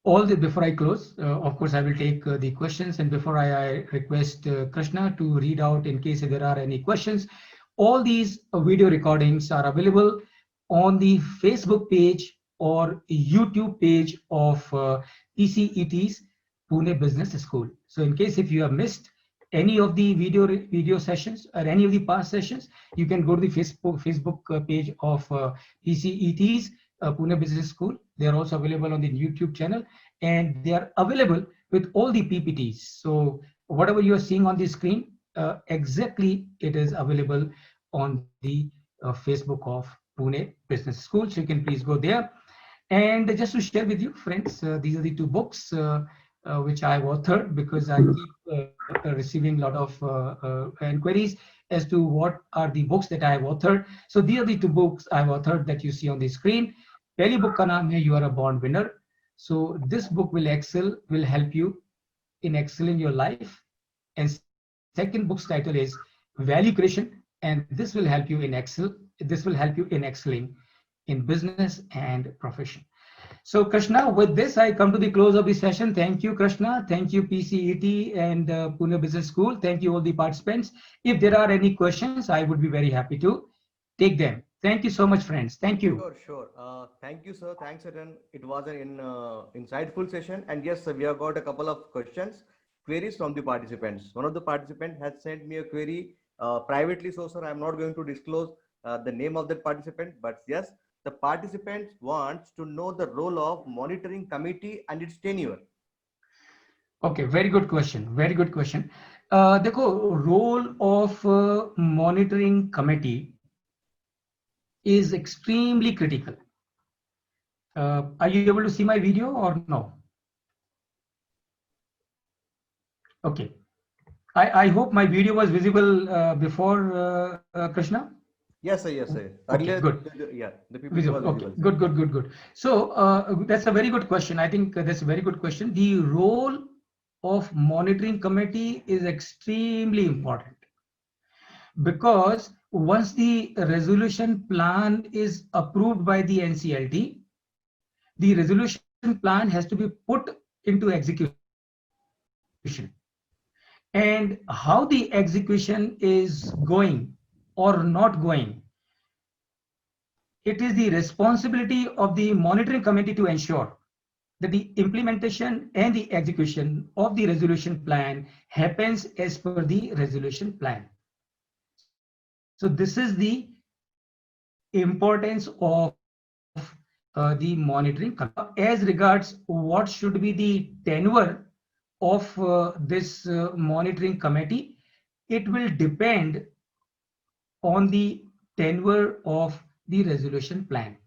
all the before I close, of course, I will take the questions, and before I request Krishna to read out in case there are any questions. All these video recordings are available on the Facebook page or YouTube page of PCET's Pune Business School. So in case if you have missed any of the video sessions or any of the past sessions, you can go to the Facebook page of PCET's Pune Business School. They are also available on the YouTube channel, and they are available with all the PPTs. So whatever you are seeing on the screen, exactly it is available on the Facebook of Pune Business School. So you can please go there. And just to share with you, friends, these are the two books which I have authored, because I keep receiving a lot of inquiries as to what are the books that I have authored. So these are the two books I have authored that you see on the screen. पहली book का नाम है You Are a Born Winner. So this book will help you in excelling your life. And second book's title is Value Creation, and this will help you in excelling in business and profession. So Krishna, with this, I come to the close of the session. Thank you, Krishna. Thank you, PCET and Pune Business School. Thank you, all the participants. If there are any questions, I would be very happy to take them. Thank you so much, friends. Thank you. Sure. Thank you, sir. Thanks, Aaron. It was an insightful session. And yes, sir, we have got a couple of queries from the participants. One of the participants has sent me a query privately. So, sir, I'm not going to disclose the name of that participant. But yes, the participant wants to know the role of monitoring committee and its tenure. Okay, very good question. Very good question. देखो, role of monitoring committee is extremely critical. Are you able to see my video or no? Okay. I hope my video was visible before, Krishna? Yes, sir. Yes, sir. Okay, Earlier, good. the people Visible. was Okay, visible. good. So that's a very good question. I think that's a very good question. The role of monitoring committee is extremely important, because once the resolution plan is approved by the NCLT, the resolution plan has to be put into execution. And how the execution is going or not going, it is the responsibility of the monitoring committee to ensure that the implementation and the execution of the resolution plan happens as per the resolution plan. So this is the importance of the monitoring committee. As regards what should be the tenure of this monitoring committee, it will depend on the tenure of the resolution plan.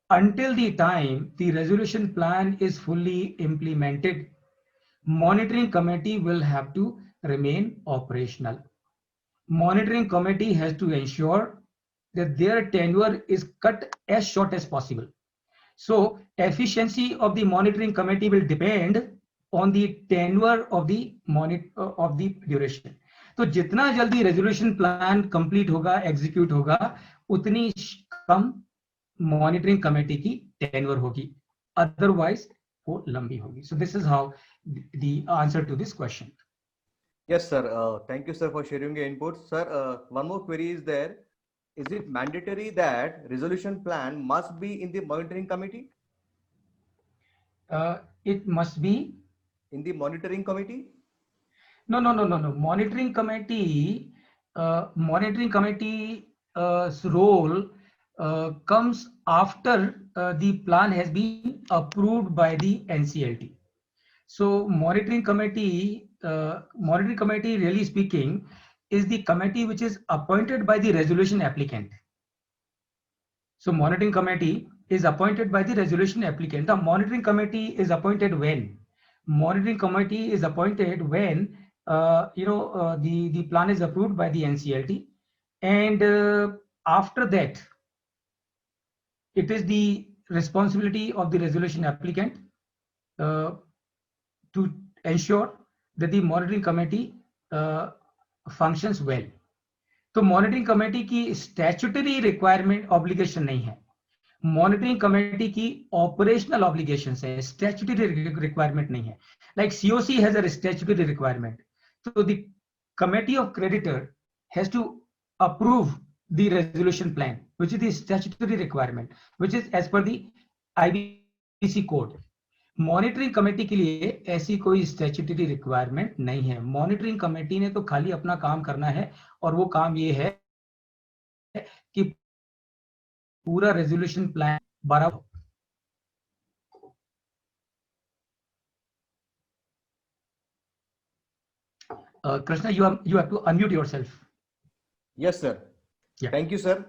Until the time the resolution plan is fully implemented, monitoring committee will have to remain operational. Monitoring committee has to ensure that their tenure is cut as short as possible. So efficiency of the monitoring committee will depend on the tenure of the duration. तो जितना जल्दी resolution plan complete होगा, execute होगा, उतनी कम monitoring committee की tenure होगी, otherwise वो लंबी होगी. So this is how the answer to this question. Yes, sir. Thank you, sir, for sharing your input. Sir, one more query is there. Is it mandatory that resolution plan must be in the monitoring committee? It must be in the monitoring committee? No. Monitoring committee's role comes after the plan has been approved by the NCLT. So monitoring committee, really speaking, is the committee which is appointed by the resolution applicant. So monitoring committee is appointed by the resolution applicant. The monitoring committee is appointed when? Monitoring committee is appointed when the plan is approved by the NCLT, and after that it is the responsibility of the resolution applicant to ensure that the monitoring committee functions well. तो monitoring committee की statutory requirement obligation नहीं है, monitoring committee की operational obligations है, statutory requirement नहीं है. Like COC has a statutory requirement, so the committee of creditor has to approve the resolution plan, which is the statutory requirement, which is as per the IBC code. Monitoring committee के लिए ऐसी कोई statutory requirement नहीं है. Monitoring committee ने तो खाली अपना काम करना है, और वो काम ये है कि पूरा resolution plan 12. Krishna, you have to unmute yourself. Yes, sir. Yeah. Thank you, sir.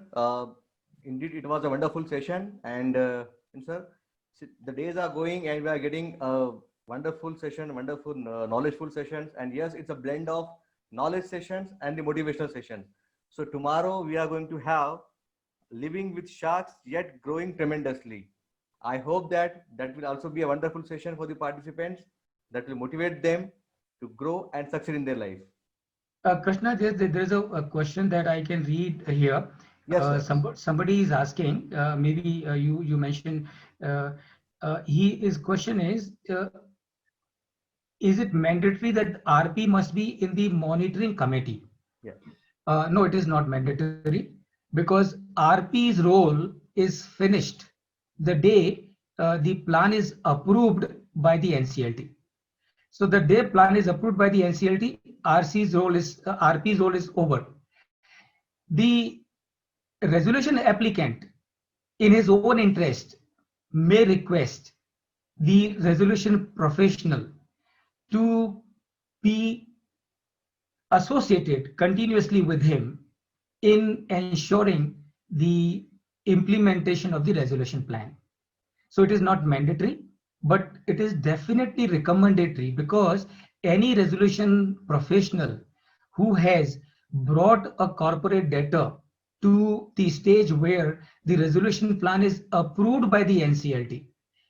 Indeed, it was a wonderful session, and sir, the days are going, and we are getting a wonderful session, wonderful knowledgeful sessions, and yes, it's a blend of knowledge sessions and the motivational sessions. So tomorrow we are going to have living with sharks yet growing tremendously. I hope that will also be a wonderful session for the participants that will motivate them to grow and succeed in their life. Krishna, there's a question that I can read here. Yes, somebody is asking, maybe you mentioned, his question is it mandatory that RP must be in the monitoring committee? Yeah. No, it is not mandatory, because RP's role is finished the day the plan is approved by the NCLT. So the day plan is approved by the NCLT, RP's role is over. The resolution applicant, in his own interest, may request the resolution professional to be associated continuously with him in ensuring the implementation of the resolution plan. So it is not mandatory, but it is definitely recommendatory, because any resolution professional who has brought a corporate debtor to the stage where the resolution plan is approved by the NCLT,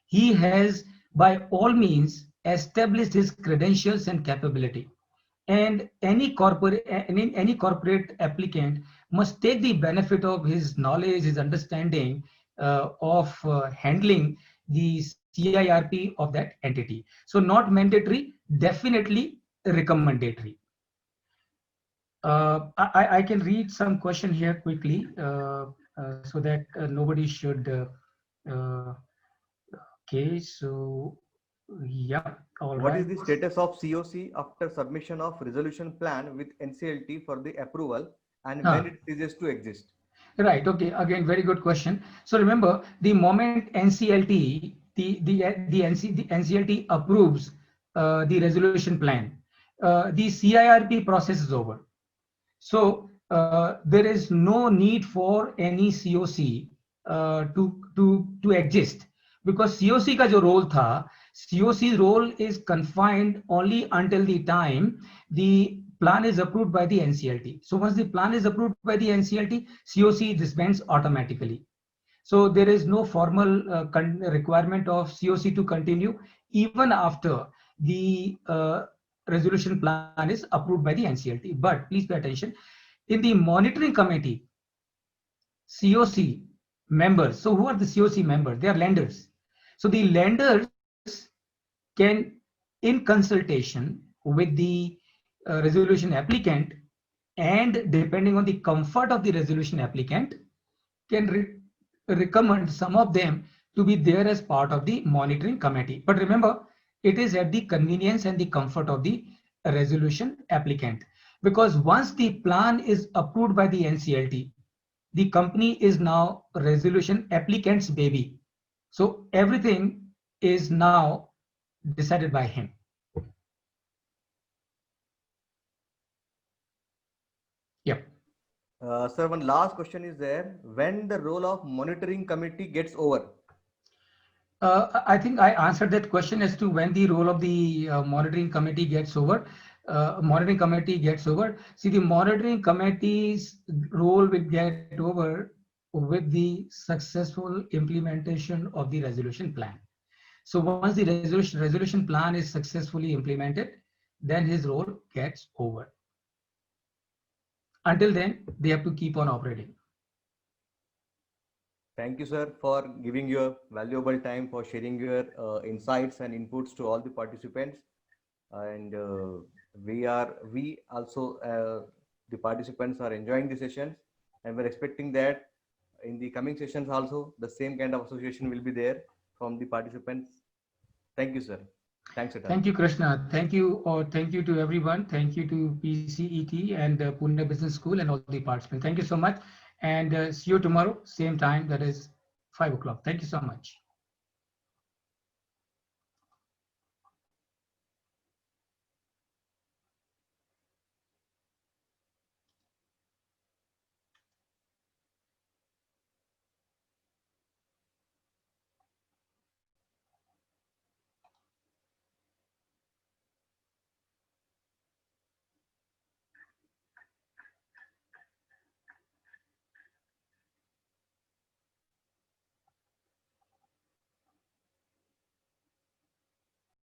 he has by all means established his credentials and capability. And any corporate applicant must take the benefit of his knowledge, his understanding of handling the CIRP of that entity. So not mandatory, definitely recommendatory. I can read some question here quickly so that nobody should. Okay, so yeah. All what right. is the status of COC after submission of resolution plan with NCLT for the approval, and when it ceases to exist? Right. Okay. Again, very good question. So remember, the moment NCLT the NCLT approves the resolution plan, the CIRP process is over. So there is no need for any COC to exist, because COC का जो role था, COC role is confined only until the time the plan is approved by the NCLT. So once the plan is approved by the NCLT, COC disbands automatically. So there is no formal requirement of COC to continue even after the resolution plan is approved by the NCLT. But please pay attention, in the monitoring committee, COC members, so who are the COC members? They are lenders. So the lenders can, in consultation with the resolution applicant, and depending on the comfort of the resolution applicant, can recommend some of them to be there as part of the monitoring committee. But remember, it is at the convenience and the comfort of the resolution applicant, because once the plan is approved by the NCLT, the company is now resolution applicant's baby. So everything is now decided by him. Yep. Sir, one last question is there. When the role of monitoring committee gets over? I think I answered that question as to when the role of the monitoring committee gets over. Monitoring committee gets over. See, the monitoring committee's role will get over with the successful implementation of the resolution plan. So once the resolution plan is successfully implemented, then his role gets over. Until then, they have to keep on operating. Thank you, sir, for giving your valuable time, for sharing your insights and inputs to all the participants. And we also, the participants are enjoying the sessions, and we're expecting that in the coming sessions also, the same kind of association will be there from the participants. Thank you, sir. Thanks, Etan. Thank you, Krishna. Thank you, or thank you to everyone. Thank you to PCET and Pune Business School and all the participants. Thank you so much. And see you tomorrow, same time, that is 5 o'clock. Thank you so much.